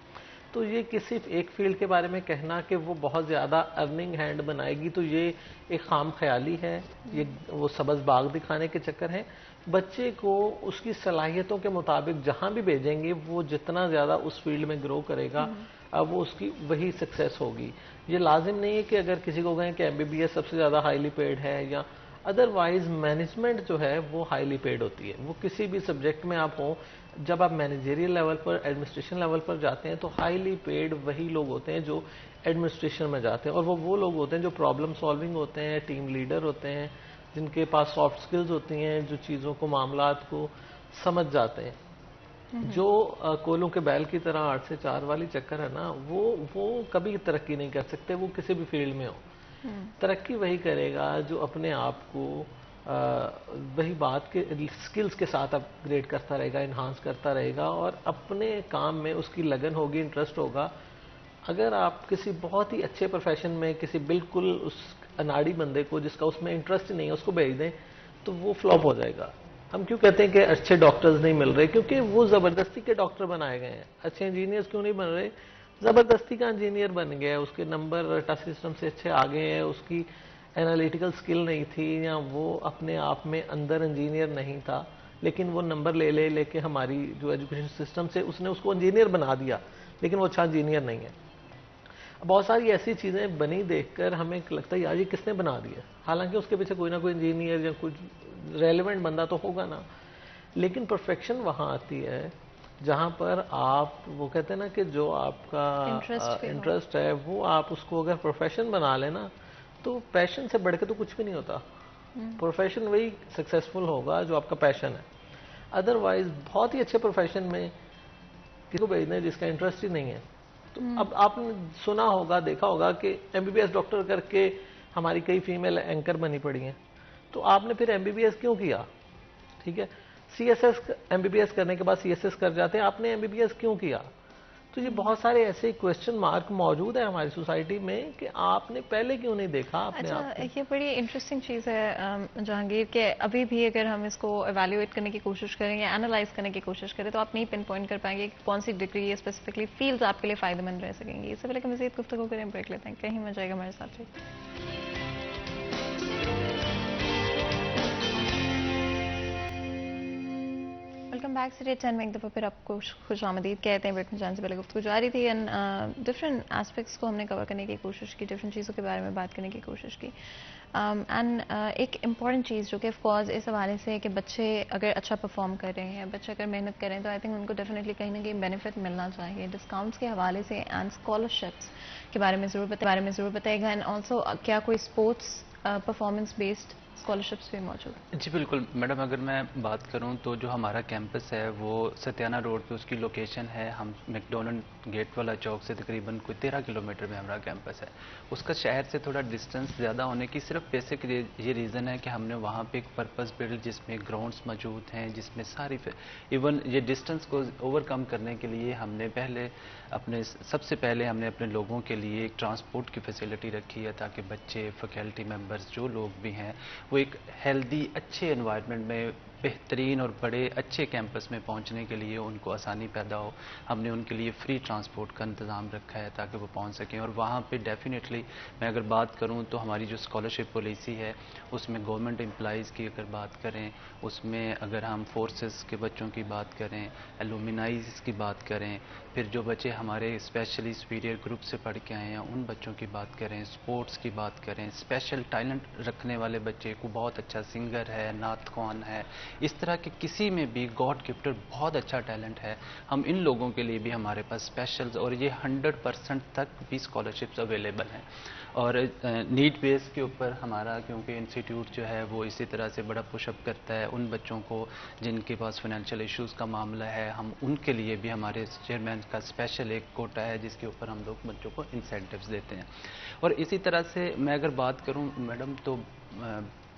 تو یہ صرف ایک فیلڈ کے بارے میں کہنا کہ وہ بہت زیادہ ارننگ ہینڈ بنائے گی تو یہ ایک خام خیالی ہے، یہ وہ سبز باغ دکھانے کے چکر ہے. بچے کو اس کی صلاحیتوں کے مطابق جہاں بھی بھیجیں گے وہ جتنا زیادہ اس فیلڈ میں گرو کرے گا وہ اس کی وہی سکسیس ہوگی. یہ لازم نہیں ہے کہ اگر کسی کو کہیں کہ MBBS سب سے زیادہ ہائیلی پیڈ ہے، یا ادروائز مینجمنٹ جو ہے وہ ہائیلی پیڈ ہوتی ہے. وہ کسی بھی سبجیکٹ میں آپ ہوں، جب آپ مینیجریل لیول پر ایڈمنسٹریشن لیول پر جاتے ہیں تو ہائیلی پیڈ وہی لوگ ہوتے ہیں جو ایڈمنسٹریشن میں جاتے ہیں، اور وہ لوگ ہوتے ہیں جو پرابلم سالونگ ہوتے ہیں، ٹیم لیڈر ہوتے ہیں، جن کے پاس سافٹ سکلز ہوتی ہیں، جو چیزوں کو معاملات کو سمجھ جاتے ہیں. جو کولوں کے بیل کی طرح 8 سے 4 والی چکر ہے نا، وہ کبھی ترقی نہیں کر سکتے، وہ کسی بھی فیلڈ میں ہو. ترقی وہی کرے گا جو اپنے آپ کو وہی بات کے سکلز کے ساتھ اپ گریڈ کرتا رہے گا، انہانس کرتا رہے گا، اور اپنے کام میں اس کی لگن ہوگی، انٹرسٹ ہوگا. اگر آپ کسی بہت ہی اچھے پروفیشن میں کسی بالکل اس اناڑی بندے کو جس کا اس میں انٹرسٹ نہیں ہے اس کو بھیج دیں تو وہ فلاپ ہو جائے گا. ہم کیوں کہتے ہیں کہ اچھے ڈاکٹرز نہیں مل رہے؟ کیونکہ وہ زبردستی کے ڈاکٹر بنائے گئے ہیں. اچھے انجینئرز کیوں نہیں بن رہے؟ زبردستی کا انجینئر بن گیا، اس کے نمبر ٹچ سسٹم سے اچھے آ گئے ہیں، اس کی انالیٹیکل سکل نہیں تھی، یا وہ اپنے آپ میں اندر انجینئر نہیں تھا، لیکن وہ نمبر لے کے ہماری جو ایجوکیشن سسٹم سے اس نے اس کو انجینئر بنا دیا، لیکن وہ اچھا انجینئر نہیں ہے. بہت ساری ایسی چیزیں بنی دیکھ کر ہمیں لگتا ہے یار یہ کس نے بنا دیا، حالانکہ اس کے پیچھے کوئی نہ کوئی انجینئر یا کچھ ریلیونٹ بندہ تو ہوگا نا. لیکن پرفیکشن وہاں آتی ہے جہاں پر آپ وہ کہتے ہیں نا کہ جو آپ کا انٹرسٹ ہے وہ آپ اس کو اگر پروفیشن بنا لینا تو پیشن سے بڑھ کے تو کچھ بھی نہیں ہوتا. پروفیشن وہی سکسیسفل ہوگا جو آپ کا پیشن ہے. ادروائز بہت ہی اچھے پروفیشن میں کسی کو بھیجنا ہے جس کا انٹرسٹ ہی نہیں ہے. تو اب آپ نے سنا ہوگا، دیکھا ہوگا کہ MBBS ڈاکٹر کر کے ہماری کئی فیمیل اینکر بنی پڑی ہیں. تو آپ نے پھر MBBS کیوں کیا؟ ٹھیک ہے، MBBS کرنے کے بعد CSS کر جاتے ہیں، آپ نے MBBS کیوں کیا؟ تو یہ بہت سارے ایسے کویسچن مارک موجود ہیں ہماری سوسائٹی میں کہ آپ نے پہلے کیوں نہیں دیکھا اپنے آپ کو. یہ بڑی انٹرسٹنگ چیز ہے جہانگیر کہ ابھی بھی اگر ہم اس کو ایویلیویٹ کرنے کی کوشش کریں یا اینالائز کرنے کی کوشش کریں تو آپ نہیں پن پوائنٹ کر پائیں گے کہ کون سی ڈگری یا اسپیسیفکلی فیلڈز آپ کے لیے فائدہ مند رہ سکیں گی. اس سے پہلے کہ مزید گفتگو کریں بریک لیتے ہیں، کہیں مت جائے گا ہمارے ساتھ. ویلکم بیک سے 10 میں ایک دفعہ پھر آپ کو خوش آمدید کہتے ہیں. بریک میں جانے سے پہلے گفتگو جاری تھی، ڈفرینٹ ایسپیکٹس کو ہم نے کور کرنے کی کوشش کی، ڈفرینٹ چیزوں کے بارے میں بات کرنے کی کوشش کی. اینڈ ایک امپورٹنٹ چیز جو کہ آف کورس اس حوالے سے کہ بچے اگر اچھا پرفارم کر رہے ہیں، بچے اگر محنت کریں تو آئی تھنک ان کو ڈیفینیٹلی کہیں نہ کہیں بینیفٹ ملنا چاہیے. ڈسکاؤنٹس کے حوالے سے اینڈ اسکالرشپس کے بارے میں ضرور بتائے گا. اینڈ آلسو کیا کوئی اسپورٹس پرفارمنس بیسڈ اسکالرشپس بھی موجود ہیں؟ جی بالکل میڈم، اگر میں بات کروں تو جو ہمارا کیمپس ہے وہ ستیانہ روڈ پہ اس کی لوکیشن ہے. ہم میکڈونلڈ گیٹ والا چوک سے تقریباً کوئی 13 کلومیٹر میں ہمارا کیمپس ہے. اس کا شہر سے تھوڑا ڈسٹینس زیادہ ہونے کی صرف بیسک یہ ریزن ہے کہ ہم نے وہاں پہ ایک پرپز بلڈ جس میں گراؤنڈس موجود ہیں، جس میں ساری ایون یہ ڈسٹینس کو اوور کم کرنے کے لیے ہم نے سب سے پہلے ہم نے اپنے لوگوں کے لیے ایک ٹرانسپورٹ کی فیسلٹی رکھی ہے تاکہ بچے، فیکلٹی ممبرز جو لوگ بھی ہیں وہ ایک ہیلدی اچھے انوائرمنٹ میں بہترین اور بڑے اچھے کیمپس میں پہنچنے کے لیے ان کو آسانی پیدا ہو. ہم نے ان کے لیے فری ٹرانسپورٹ کا انتظام رکھا ہے تاکہ وہ پہنچ سکیں. اور وہاں پہ ڈیفینیٹلی میں اگر بات کروں تو ہماری جو اسکالرشپ پالیسی ہے اس میں گورنمنٹ امپلائیز کی اگر بات کریں، اس میں اگر ہم فورسز کے بچوں کی بات کریں، ایلومنائز کی بات کریں، پھر جو بچے ہمارے اسپیشلی سپیریئر گروپ سے پڑھ کے آئے ہیں ان بچوں کی بات کریں، اسپورٹس کی بات کریں، اسپیشل ٹیلنٹ رکھنے والے بچے کو بہت اچھا سنگر ہے، نعت خوان ہے، اس طرح کے کسی میں بھی گاڈ گفٹڈ بہت اچھا ٹیلنٹ ہے، ہم ان لوگوں کے لیے بھی ہمارے پاس اسپیشلز اور یہ 100% تک بھی اسکالرشپس اویلیبل ہیں. اور نیڈ بیس کے اوپر ہمارا کیونکہ انسٹیٹیوٹ جو ہے وہ اسی طرح سے بڑا پش اپ کرتا ہے ان بچوں کو جن کے پاس فائنینشیل ایشوز کا معاملہ ہے. ہم ان کے لیے بھی ہمارے چیئرمین کا اسپیشل ایک کوٹا ہے جس کے اوپر ہم لوگ بچوں کو انسینٹیوز دیتے ہیں. اور اسی طرح سے میں اگر بات کروں میڈم تو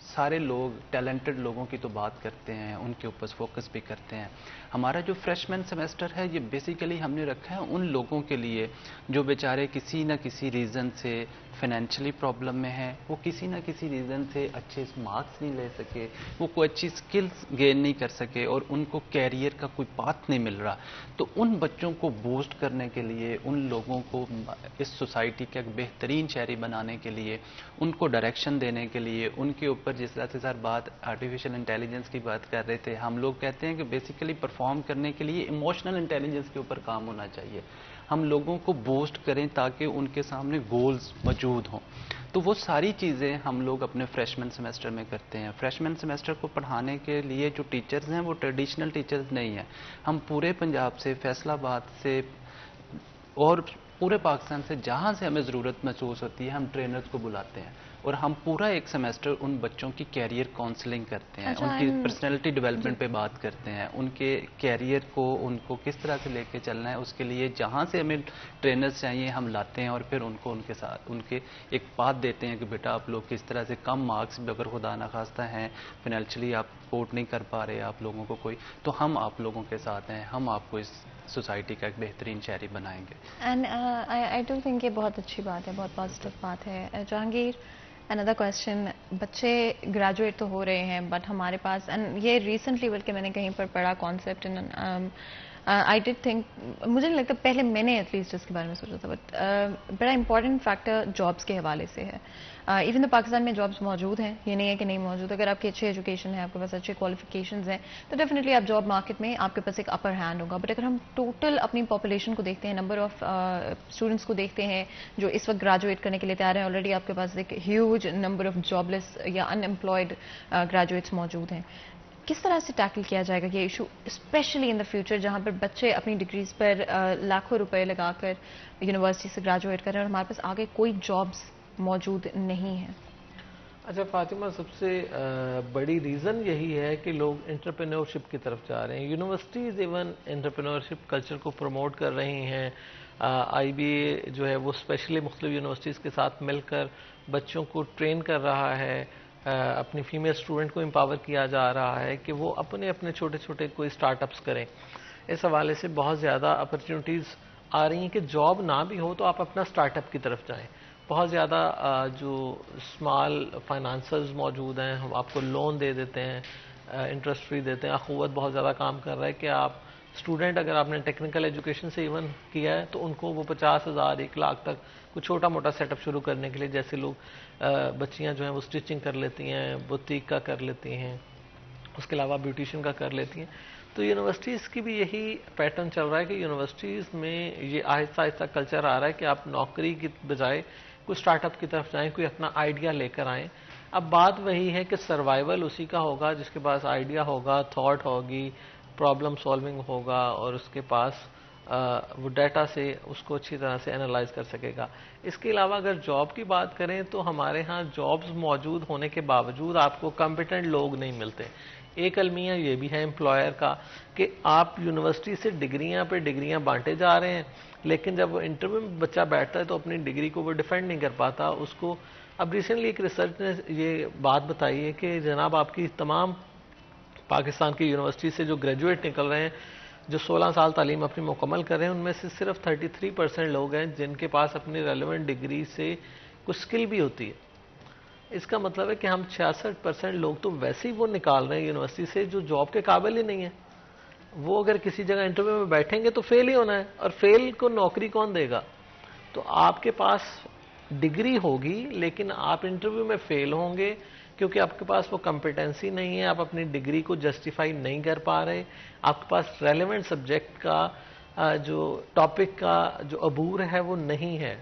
سارے لوگ ٹیلنٹڈ لوگوں کی تو بات کرتے ہیں، ان کے اوپر فوکس بھی کرتے ہیں. ہمارا جو فریشمین سیمسٹر ہے یہ بیسیکلی ہم نے رکھا ہے ان لوگوں کے لیے جو بیچارے کسی نہ کسی ریزن سے فائنینشلی پرابلم میں ہیں, وہ کسی نہ کسی ریزن سے اچھے مارکس نہیں لے سکے, وہ کوئی اچھی سکلز گین نہیں کر سکے اور ان کو کیریئر کا کوئی پاتھ نہیں مل رہا, تو ان بچوں کو بوسٹ کرنے کے لیے, ان لوگوں کو اس سوسائٹی کا ایک بہترین شہری بنانے کے لیے, ان کو ڈائریکشن دینے کے لیے, ان کے اوپر جس طرح سے سر بات آرٹیفیشیل انٹیلیجنس کی بات کر رہے تھے, ہم لوگ کہتے ہیں کہ بیسیکلی پرفارم کرنے کے لیے ایموشنل انٹیلیجنس کے اوپر کام ہونا چاہیے. ہم لوگوں کو بوسٹ کریں تاکہ ان کے سامنے گولز موجود ہوں. تو وہ ساری چیزیں ہم لوگ اپنے فریشمن سیمسٹر میں کرتے ہیں. فریشمن سیمسٹر کو پڑھانے کے لیے جو ٹیچرز ہیں وہ ٹریڈیشنل ٹیچرز نہیں ہیں. ہم پورے پنجاب سے, فیصل آباد سے اور پورے پاکستان سے جہاں سے ہمیں ضرورت محسوس ہوتی ہے ہم ٹرینرز کو بلاتے ہیں, اور ہم پورا ایک سیمسٹر ان بچوں کی کیریئر کاؤنسلنگ کرتے ہیں, ان کی پرسنالٹی ڈیولپمنٹ پہ بات کرتے ہیں, ان کے کیریئر کو ان کو کس طرح سے لے کے چلنا ہے, اس کے لیے جہاں سے ہمیں ٹرینرز چاہیے ہم لاتے ہیں, اور پھر ان کو ان کے ساتھ ان کے ایک بات دیتے ہیں کہ بیٹا آپ لوگ کس طرح سے کم مارکس بھی اگر خدا نخواستہ ہیں, فائنینشلی آپ سپورٹ نہیں کر پا رہے آپ لوگوں کو کوئی, تو ہم آپ لوگوں کے ساتھ ہیں, ہم آپ کو اس سوسائٹی کا ایک بہترین شہری بنائیں گے. اینڈ آئی ڈو تھنک یہ بہت اچھی بات ہے, بہت پازیٹیو بات ہے. جہانگیر, اندر کوشچن, بچے گریجویٹ تو ہو رہے ہیں بٹ ہمارے پاس, اینڈ یہ ریسنٹلی بلکہ میں نے کہیں پر پڑھا کانسیپٹ, آئی ڈڈ تھنک, مجھے نہیں لگتا پہلے میں نے ایٹ لیسٹ اس کے بارے میں سوچا تھا, بٹ بڑا امپورٹنٹ فیکٹر جابس کے حوالے سے ہے. ایون تو پاکستان میں جابس موجود ہیں, یہ نہیں ہے کہ نہیں موجود. اگر آپ کی اچھی ایجوکیشن ہے, آپ کے پاس اچھے کوالیفیکیشنز ہیں, تو ڈیفینیٹلی آپ جاب مارکیٹ میں آپ کے پاس ایک اپر ہینڈ ہوگا. بٹ اگر ہم ٹوٹل اپنی پاپولیشن کو دیکھتے ہیں, نمبر آف اسٹوڈنٹس کو دیکھتے ہیں جو اس وقت گریجویٹ کرنے کے لیے تیار ہیں, آلریڈی آپ کے پاس ایک ہیوج نمبر آف جاب لیس یا ان امپلائڈ گریجویٹس موجود ہیں. کس طرح سے ٹیکل کیا جائے گا یہ issue, especially in the future جہاں پر بچے اپنی ڈگریز پر لاکھوں روپے لگا کر یونیورسٹی سے گریجویٹ کر رہے ہیں اور ہمارے پاس آگے کوئی جابس موجود نہیں ہیں؟ اچھا فاطمہ, سب سے بڑی ریزن یہی ہے کہ لوگ انٹرپرینورشپ کی طرف جا رہے ہیں. یونیورسٹیز ایون انٹرپرینورشپ کلچر کو پروموٹ کر رہی ہیں. آئی بی اے جو ہے وہ اسپیشلی مختلف یونیورسٹیز کے ساتھ مل کر بچوں کو ٹرین کر رہا ہے, اپنی فیمیل اسٹوڈنٹ کو امپاور کیا جا رہا ہے کہ وہ اپنے اپنے چھوٹے چھوٹے کوئی اسٹارٹ اپس کریں. اس حوالے سے بہت زیادہ اپرچونیٹیز آ رہی ہیں کہ جاب نہ بھی ہو تو آپ اپنا اسٹارٹ اپ کی طرف جائیں. بہت زیادہ جو اسمال فائنانسرز موجود ہیں, ہم آپ کو لون دے دیتے ہیں, انٹرسٹ فری دیتے ہیں. اخوت بہت زیادہ کام کر رہا ہے کہ آپ اسٹوڈنٹ اگر آپ نے ٹیکنیکل ایجوکیشن سے ایون کیا ہے تو ان کو وہ 50,000 1 لاکھ تک کوئی چھوٹا موٹا سیٹ اپ شروع کرنے کے لیے, جیسے لوگ بچیاں جو ہیں وہ اسٹچنگ کر لیتی ہیں, بوتیک کا کر لیتی ہیں, اس کے علاوہ بیوٹیشین کا کر لیتی ہیں. تو یونیورسٹیز کی بھی یہی پیٹرن چل رہا ہے کہ یونیورسٹیز میں یہ آہستہ آہستہ کلچر آ رہا ہے کہ آپ نوکری کی بجائے کوئی اسٹارٹ اپ کی طرف جائیں, کوئی اپنا آئیڈیا لے کر آئیں. اب بات وہی ہے کہ سروائیول اسی کا ہوگا جس کے پاس آئیڈیا ہوگا, تھاٹ ہوگی, پرابلم سالونگ ہوگا, اور اس کے پاس وہ ڈیٹا سے اس کو اچھی طرح سے انالائز کر سکے گا. اس کے علاوہ اگر جاب کی بات کریں تو ہمارے ہاں جابز موجود ہونے کے باوجود آپ کو کمپیٹنٹ لوگ نہیں ملتے. ایک المیہ یہ بھی ہے امپلائر کا کہ آپ یونیورسٹی سے ڈگریاں پہ ڈگریاں بانٹے جا رہے ہیں, لیکن جب وہ انٹرویو میں بچہ بیٹھتا ہے تو اپنی ڈگری کو وہ ڈیفینڈ نہیں کر پاتا. اس کو اب ریسنٹلی ایک ریسرچ نے یہ بات بتائی ہے کہ جناب آپ کی تمام پاکستان کی یونیورسٹی سے جو گریجویٹ نکل رہے ہیں, جو 16 سال تعلیم اپنی مکمل کر رہے ہیں, ان میں سے صرف 33% لوگ ہیں جن کے پاس اپنی ریلیونٹ ڈگری سے کچھ اسکل بھی ہوتی ہے. اس کا مطلب ہے کہ ہم 66% لوگ تو ویسے ہی وہ نکال رہے ہیں یونیورسٹی سے جو جاب کے قابل ہی نہیں ہیں. وہ اگر کسی جگہ انٹرویو میں بیٹھیں گے تو فیل ہی ہونا ہے, اور فیل کو نوکری کون دے گا؟ تو آپ کے پاس ڈگری ہوگی لیکن آپ انٹرویو میں فیل ہوں گے کیونکہ آپ کے پاس وہ کمپیٹنسی نہیں ہے, آپ اپنی ڈگری کو جسٹیفائی نہیں کر پا رہے, آپ کے پاس ریلیونٹ سبجیکٹ کا جو ٹاپک کا جو عبور ہے وہ نہیں ہے.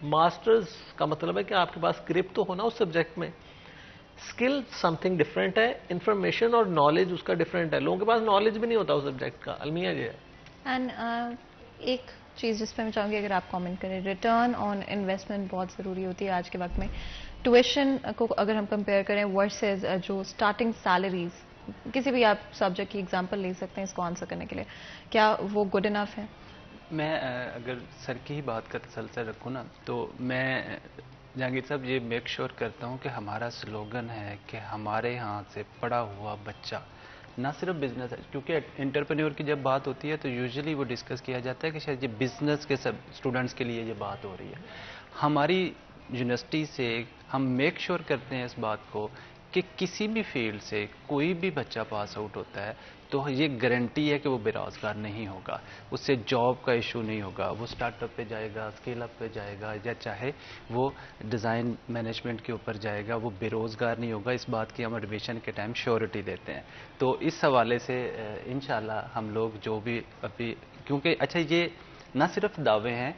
ماسٹرز کا مطلب ہے کہ آپ کے پاس گرپ تو ہونا اس سبجیکٹ میں. اسکل سم تھنگ ڈفرینٹ ہے, انفارمیشن اور نالج اس کا ڈفرینٹ ہے. لوگوں کے پاس نالج بھی نہیں ہوتا اس سبجیکٹ کا, المیہ یہ ہے. اینڈ ایک چیز جس پہ میں چاہوں گی اگر آپ کامنٹ کریں, ریٹرن آن انویسٹمنٹ بہت ضروری ہوتی ہے آج کے وقت میں. ٹیویشن کو اگر ہم کمپیئر کریں ورسز جو اسٹارٹنگ سیلریز, کسی بھی آپ سبجیکٹ کی ایگزامپل لے سکتے ہیں اس کو آنسر کرنے کے لیے, کیا وہ گڈ انف ہے؟ میں اگر سر کی ہی بات کا تسلسل رکھوں نا تو میں جہانگیر صاحب یہ میک شور کرتا ہوں کہ ہمارا سلوگن ہے کہ ہمارے ہاں سے پڑھا ہوا بچہ نہ صرف بزنس ہے, کیونکہ انٹرپرینور کی جب بات ہوتی ہے تو یوزلی وہ ڈسکس کیا جاتا ہے کہ شاید یہ بزنس کے سب اسٹوڈنٹس کے لیے یہ بات ہو رہی ہے. ہماری یونیورسٹی سے ہم میک شور کرتے ہیں اس بات کو کہ کسی بھی فیلڈ سے کوئی بھی بچہ پاس آؤٹ ہوتا ہے تو یہ گارنٹی ہے کہ وہ بے روزگار نہیں ہوگا, اس سے جاب کا ایشو نہیں ہوگا, وہ سٹارٹ اپ پہ جائے گا, اسکیل اپ پہ جائے گا, یا چاہے وہ ڈیزائن مینجمنٹ کے اوپر جائے گا, وہ بے روزگار نہیں ہوگا. اس بات کی ہم ایڈمیشن کے ٹائم شیورٹی دیتے ہیں. تو اس حوالے سے انشاءاللہ ہم لوگ جو بھی ابھی, کیونکہ اچھا یہ نہ صرف دعوے ہیں,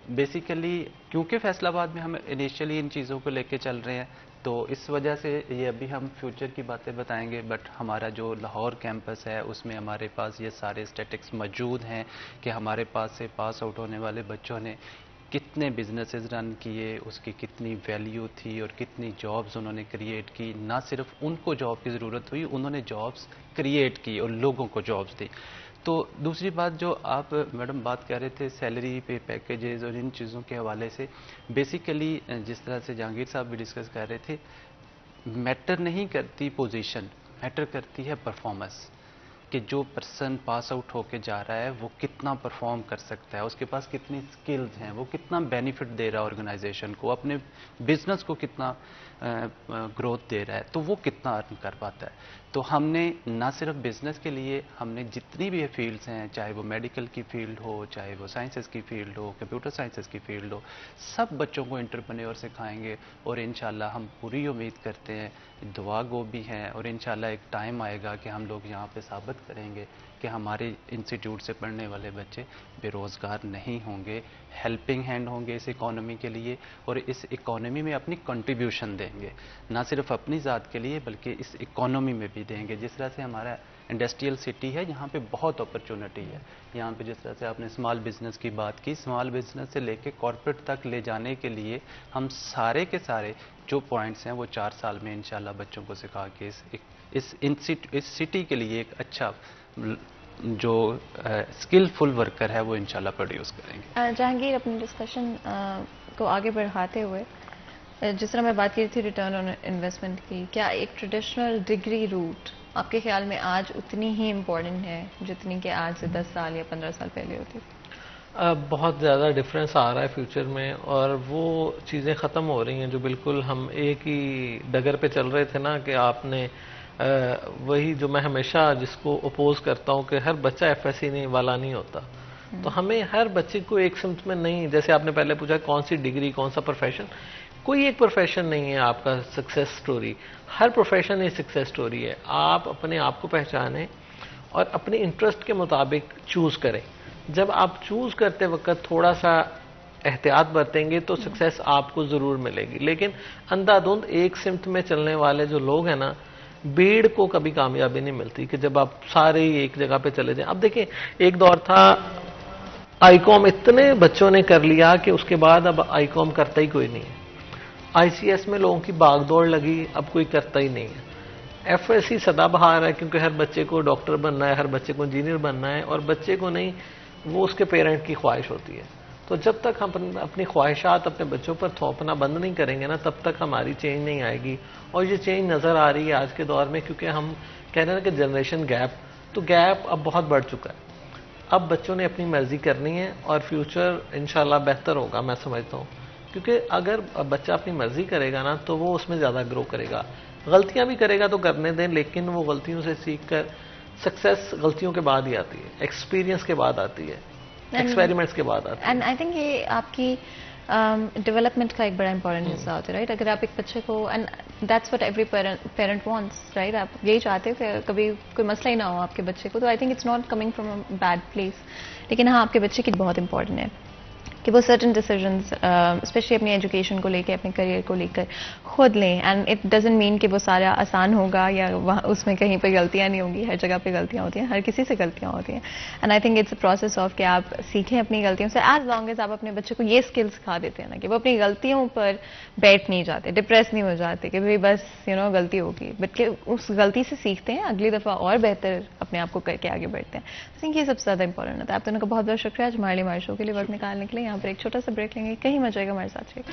بیسیکلی کیونکہ فیصل آباد میں ہم انیشیلی ان چیزوں کو لے کے چل رہے ہیں تو اس وجہ سے یہ ابھی ہم فیوچر کی باتیں بتائیں گے, بٹ ہمارا جو لاہور کیمپس ہے اس میں ہمارے پاس یہ سارے اسٹیٹکس موجود ہیں کہ ہمارے پاس سے پاس آؤٹ ہونے والے بچوں نے کتنے بزنسز رن کیے, اس کی کتنی ویلیو تھی اور کتنی جابز انہوں نے کریٹ کی. نہ صرف ان کو جاب کی ضرورت ہوئی, انہوں نے جابز کریٹ کی اور لوگوں کو جابز دی. تو دوسری بات جو آپ میڈم بات کر رہے تھے سیلری پے پیکیجز اور ان چیزوں کے حوالے سے, بیسیکلی جس طرح سے جہانگیر صاحب بھی ڈسکس کر رہے تھے, میٹر نہیں کرتی پوزیشن, میٹر کرتی ہے پرفارمنس, کہ جو پرسن پاس آؤٹ ہو کے جا رہا ہے وہ کتنا پرفارم کر سکتا ہے, اس کے پاس کتنی سکلز ہیں, وہ کتنا بینیفٹ دے رہا ہے آرگنائزیشن کو, اپنے بزنس کو کتنا گروتھ دے رہا ہے, تو وہ کتنا ارن کر پاتا ہے. تو ہم نے نہ صرف بزنس کے لیے, ہم نے جتنی بھی فیلڈز ہیں, چاہے وہ میڈیکل کی فیلڈ ہو, چاہے وہ سائنسز کی فیلڈ ہو, کمپیوٹر سائنسز کی فیلڈ ہو, سب بچوں کو انٹرپرینیور سکھائیں گے. اور انشاءاللہ ہم پوری امید کرتے ہیں, دعا گو بھی ہیں, اور انشاءاللہ ایک ٹائم آئے گا کہ ہم لوگ یہاں پہ ثابت کریں گے کہ ہمارے انسٹیٹیوٹ سے پڑھنے والے بچے بے روزگار نہیں ہوں گے, ہیلپنگ ہینڈ ہوں گے اس اکانومی کے لیے, اور اس اکانومی میں اپنی کنٹریبیوشن دیں گے, نہ صرف اپنی ذات کے لیے بلکہ اس اکانومی میں بھی دیں گے. جس طرح سے ہمارا انڈسٹریل سٹی ہے, یہاں پہ بہت اپرچونٹی ہے. یہاں پہ جس طرح سے آپ نے اسمال بزنس کی بات کی, اسمال بزنس سے لے کے کارپوریٹ تک لے جانے کے لیے ہم سارے کے سارے جو پوائنٹس ہیں وہ 4 سال میں انشاءاللہ بچوں کو سکھا کے اس سٹی کے لیے ایک اچھا جو اسکلفل ورکر ہے وہ انشاءاللہ پروڈیوس کریں گے. جہانگیر, اپنی ڈسکشن کو آگے بڑھاتے ہوئے, جس طرح میں بات کی تھی ریٹرن آن انویسٹمنٹ کی, کیا ایک ٹریڈیشنل ڈگری روٹ آپ کے خیال میں آج اتنی ہی امپورٹنٹ ہے جتنی کہ آج سے 10 سال یا 15 سال پہلے ہوتی تھی؟ بہت زیادہ ڈفرینس آ رہا ہے فیوچر میں, اور وہ چیزیں ختم ہو رہی ہیں جو بالکل ہم ایک ہی ڈگر پہ چل رہے تھے نا, کہ آپ نے وہی جو میں ہمیشہ جس کو اپوز کرتا ہوں کہ ہر بچہ ایف ایس سی نہیں والا نہیں ہوتا. تو ہمیں ہر بچے کو ایک سمت میں نہیں, جیسے آپ نے پہلے پوچھا کون سی ڈگری کون سا پروفیشن, کوئی ایک پروفیشن نہیں ہے آپ کا سکسیس سٹوری, ہر پروفیشن ایک سکسیس سٹوری ہے. آپ اپنے آپ کو پہچانیں اور اپنے انٹرسٹ کے مطابق چوز کریں. جب آپ چوز کرتے وقت تھوڑا سا احتیاط برتیں گے تو سکسیس آپ کو ضرور ملے گی. لیکن اندھا دھند ایک سمت میں چلنے والے جو لوگ ہیں نا, بھیڑ کو کبھی کامیابی نہیں ملتی کہ جب آپ سارے ہی ایک جگہ پہ چلے جائیں. اب دیکھیں, ایک دور تھا آئی کام اتنے بچوں نے کر لیا کہ اس کے بعد اب آئی کام کرتا ہی کوئی نہیں ہے. آئی سی ایس میں لوگوں کی باغ دوڑ لگی, اب کوئی کرتا ہی نہیں ہے. ایف ایس سی سدا بہار ہے کیونکہ ہر بچے کو ڈاکٹر بننا ہے, ہر بچے کو انجینئر بننا ہے, اور بچے کو نہیں, وہ اس کے پیرنٹ کی خواہش ہوتی ہے. تو جب تک ہم اپنی خواہشات اپنے بچوں پر تھوپنا بند نہیں کریں گے نا, تب تک ہماری چینج نہیں آئے گی. اور یہ چینج نظر آ رہی ہے آج کے دور میں, کیونکہ ہم کہہ رہے ہیں کہ جنریشن گیپ, تو گیپ اب بہت بڑھ چکا ہے. اب بچوں نے اپنی مرضی کرنی ہے اور فیوچر انشاءاللہ بہتر ہوگا, میں سمجھتا ہوں. کیونکہ اگر بچہ اپنی مرضی کرے گا نا تو وہ اس میں زیادہ گرو کرے گا. غلطیاں بھی کرے گا تو کرنے دیں, لیکن وہ غلطیوں سے سیکھ کر, سکسیس غلطیوں کے بعد ہی آتی ہے, ایکسپیرینس کے بعد آتی ہے, ایکسپیریمنٹس کے بعد آتی ہے. اینڈ آئی تھنک یہ آپ کی ڈیولپمنٹ کا ایک بڑا امپورٹنٹ حصہ ہوتا ہے, رائٹ. اگر آپ ایک بچے کو, and that's what every parent wants, right, آپ یہی چاہتے ہو کہ کبھی کوئی مسئلہ ہی نہ ہو آپ کے بچے کو. تو I think it's not coming from a bad place. لیکن ہاں, آپ کے بچے کی بہت امپورٹنٹ ہے کہ وہ سرٹن ڈیسیژنس اسپیشلی اپنی ایجوکیشن کو لے کے, اپنے کریئر کو لے کر خود لیں. اینڈ اٹ ڈزنٹ مین کہ وہ سارا آسان ہوگا یا اس میں کہیں پہ غلطیاں نہیں ہوں گی. ہر جگہ پہ غلطیاں ہوتی ہیں, ہر کسی سے غلطیاں ہوتی ہیں. And I think it's a process of کہ آپ سیکھیں اپنی غلطیوں سے, ایز لانگ ایز آپ اپنے بچے کو یہ اسکل سکھا دیتے ہیں نا کہ وہ اپنی غلطیوں پر بیٹھ نہیں جاتے, ڈپریس نہیں ہو جاتے کہ بھائی بس غلطی ہوگی, بلکہ اس غلطی سے سیکھتے ہیں, اگلی دفعہ اور بہتر اپنے آپ کو کر کے آگے بڑھتے ہیں. آئی تھنک یہ سب سے زیادہ امپورٹنٹ ہوتا ہے. آپ دونوں کا بہت بہت شکریہ آج ہمارے لیے ہمارے شو کے لیے وقت نکالنے کے لیے. یہاں پر ایک چھوٹا سا بریک لیں گے, کہیں مت جائے گا, ہمارے ساتھ رہیے.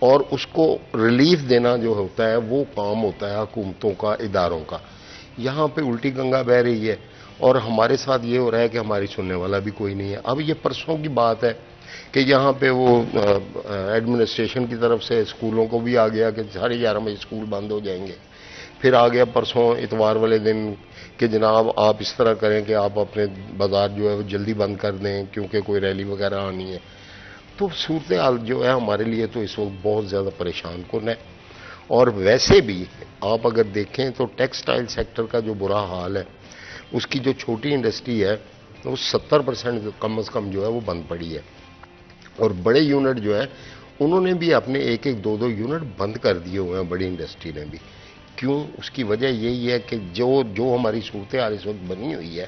اور اس کو ریلیف دینا جو ہوتا ہے وہ کام ہوتا ہے حکومتوں کا، اداروں کا. یہاں پہ الٹی گنگا بہہ رہی ہے اور ہمارے ساتھ یہ ہو رہا ہے کہ ہماری سننے والا بھی کوئی نہیں ہے. اب یہ پرسوں کی بات ہے کہ یہاں پہ وہ ایڈمنسٹریشن کی طرف سے اسکولوں کو بھی آ گیا کہ 11:30 بجے اسکول بند ہو جائیں گے. پھر آ گیا پرسوں اتوار والے دن کہ جناب آپ اس طرح کریں کہ آپ اپنے بازار جو ہے وہ جلدی بند کر دیں کیونکہ کوئی ریلی وغیرہ آنی ہے. تو صورتحال جو ہے ہمارے لیے تو اس وقت بہت زیادہ پریشان کن ہے. اور ویسے بھی آپ اگر دیکھیں تو ٹیکسٹائل سیکٹر کا جو برا حال ہے، اس کی جو چھوٹی انڈسٹری ہے وہ 70% کم از کم جو ہے وہ بند پڑی ہے. اور بڑے یونٹ جو ہے انہوں نے بھی اپنے 1-2 یونٹ بند کر دیے ہوئے ہیں، بڑی انڈسٹری نے بھی. کیوں؟ اس کی وجہ یہی ہے کہ جو ہماری صورتحال اس وقت بنی ہوئی ہے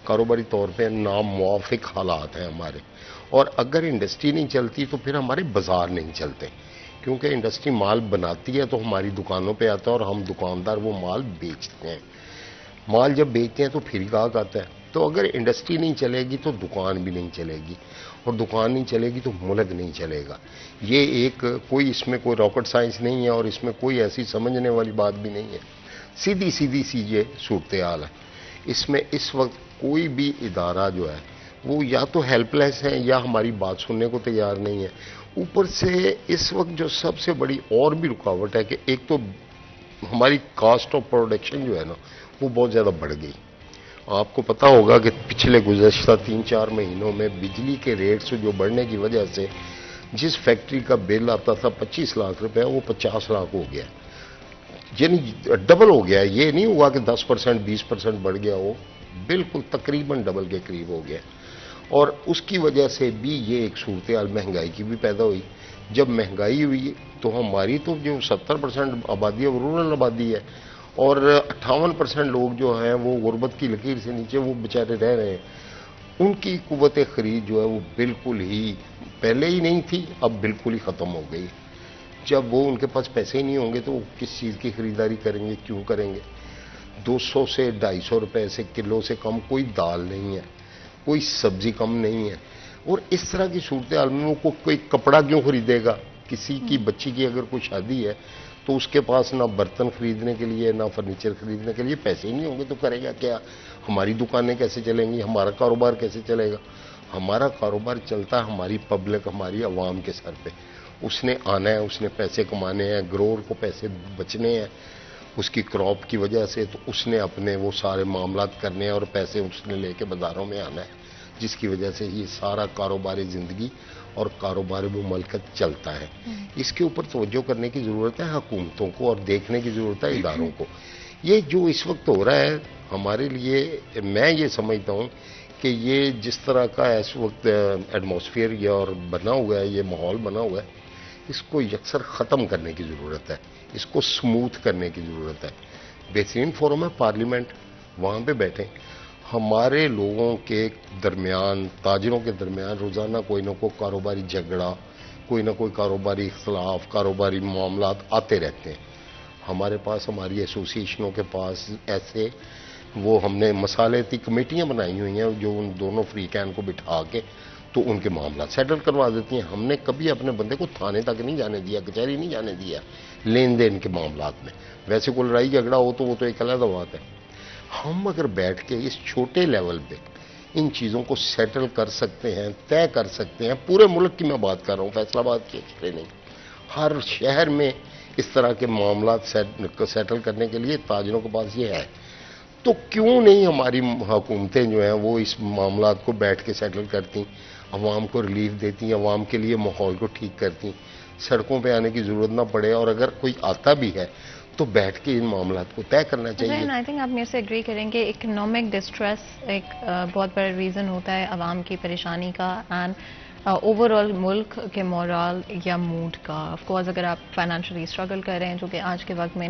کاروباری طور پہ ناموافق حالات ہیں ہمارے. اور اگر انڈسٹری نہیں چلتی تو پھر ہمارے بازار نہیں چلتے، کیونکہ انڈسٹری مال بناتی ہے تو ہماری دکانوں پہ آتا ہے اور ہم دکاندار وہ مال بیچتے ہیں. مال جب بیچتے ہیں تو پھر گاہک آتا ہے. تو اگر انڈسٹری نہیں چلے گی تو دکان بھی نہیں چلے گی، اور دکان نہیں چلے گی تو ملک نہیں چلے گا. یہ کوئی اس میں کوئی راکٹ سائنس نہیں ہے اور اس میں کوئی ایسی سمجھنے والی بات بھی نہیں ہے. سیدھی سی یہ صورتحال ہے. اس میں اس وقت کوئی بھی ادارہ جو ہے وہ یا تو ہیلپ لیس ہے یا ہماری بات سننے کو تیار نہیں ہے. اوپر سے اس وقت جو سب سے بڑی اور بھی رکاوٹ ہے کہ ایک تو ہماری کاسٹ آف پروڈکشن جو ہے نا وہ بہت زیادہ بڑھ گئی. آپ کو پتا ہوگا کہ پچھلے گزشتہ 3-4 مہینوں میں بجلی کے ریٹس جو بڑھنے کی وجہ سے جس فیکٹری کا بل آتا تھا 25 لاکھ روپے وہ 50 لاکھ ہو گیا. یعنی ڈبل ہو گیا. یہ نہیں ہوا کہ 10% 20% بڑھ گیا، وہ بالکل تقریباً ڈبل کے قریب ہو گیا. اور اس کی وجہ سے بھی یہ ایک صورتحال مہنگائی کی بھی پیدا ہوئی. جب مہنگائی ہوئی تو ہماری تو جو 70% آبادی ہے وہ رورل آبادی ہے، اور 58% لوگ جو ہیں وہ غربت کی لکیر سے نیچے وہ بیچارے رہ رہے ہیں. ان کی قوت خرید جو ہے وہ بالکل ہی پہلے ہی نہیں تھی، اب بالکل ہی ختم ہو گئی. جب وہ ان کے پاس پیسے ہی نہیں ہوں گے تو وہ کس چیز کی خریداری کریں گے؟ کیوں کریں گے؟ 200 سے 250 روپے سے کلو سے کم کوئی دال نہیں ہے، کوئی سبزی کم نہیں ہے. اور اس طرح کی صورتحال میں وہ کوئی کپڑا کیوں خریدے گا؟ کسی کی بچی کی اگر کوئی شادی ہے تو اس کے پاس نہ برتن خریدنے کے لیے نہ فرنیچر خریدنے کے لیے پیسے ہی نہیں ہوں گے تو کرے گا کیا؟ ہماری دکانیں کیسے چلیں گی؟ ہمارا کاروبار کیسے چلے گا؟ ہمارا کاروبار چلتا ہے ہماری پبلک، ہماری عوام کے سر پہ. اس نے آنا ہے، اس نے پیسے کمانے ہیں، گروور کو پیسے بچنے ہیں اس کی کراپ کی وجہ سے، تو اس نے اپنے وہ سارے معاملات کرنے ہیں اور پیسے اس نے لے کے بازاروں میں آنا ہے، جس کی وجہ سے یہ سارا کاروباری زندگی اور کاروباری مملکت چلتا ہے. اس کے اوپر توجہ کرنے کی ضرورت ہے حکومتوں کو، اور دیکھنے کی ضرورت ہے اداروں کو. یہ جو اس وقت ہو رہا ہے ہمارے لیے، میں یہ سمجھتا ہوں کہ یہ جس طرح کا اس وقت ایٹماسفیئر یہ اور بنا ہوا ہے، یہ ماحول بنا ہوا ہے، اس کو یکسر ختم کرنے کی ضرورت ہے، اس کو سموتھ کرنے کی ضرورت ہے. بہترین فورم ہے پارلیمنٹ، وہاں پہ بیٹھیں. ہمارے لوگوں کے درمیان، تاجروں کے درمیان روزانہ کوئی نہ کوئی کاروباری جھگڑا، کوئی نہ کوئی کاروباری اختلاف، کاروباری معاملات آتے رہتے ہیں. ہمارے پاس، ہماری ایسوسی ایشنوں کے پاس ایسے وہ ہم نے مصالحتی کمیٹیاں بنائی ہوئی ہیں جو ان دونوں فریقین کو بٹھا کے تو ان کے معاملات سیٹل کروا دیتی ہیں. ہم نے کبھی اپنے بندے کو تھانے تک نہیں جانے دیا، کچہری نہیں جانے دیا لین دین کے معاملات میں. ویسے کوئی لڑائی جھگڑا ہو تو وہ تو ایک علیحدہ بات ہے. ہم اگر بیٹھ کے اس چھوٹے لیول پہ ان چیزوں کو سیٹل کر سکتے ہیں، طے کر سکتے ہیں، پورے ملک کی میں بات کر رہا ہوں، فیصل آباد کی اکیلے نہیں، ہر شہر میں اس طرح کے معاملات سیٹل کرنے کے لیے تاجروں کے پاس یہ ہے، تو کیوں نہیں ہماری حکومتیں جو ہیں وہ اس معاملات کو بیٹھ کے سیٹل کرتی، عوام کو ریلیف دیتی، عوام کے لیے ماحول کو ٹھیک کرتی، سڑکوں پہ آنے کی ضرورت نہ پڑے، اور اگر کوئی آتا بھی ہے تو بیٹھ کے ان معاملات کو طے کرنا چاہیے. آئی تھنک آپ میرے سے ایگری کریں گے اکنامک ڈسٹریس ایک بہت بڑا ریزن ہوتا ہے عوام کی پریشانی کا، اینڈ اوور آل ملک کے مورال یا موڈ کا. آف کورس اگر آپ فائنینشلی اسٹرگل کر رہے ہیں جو کہ آج کے وقت میں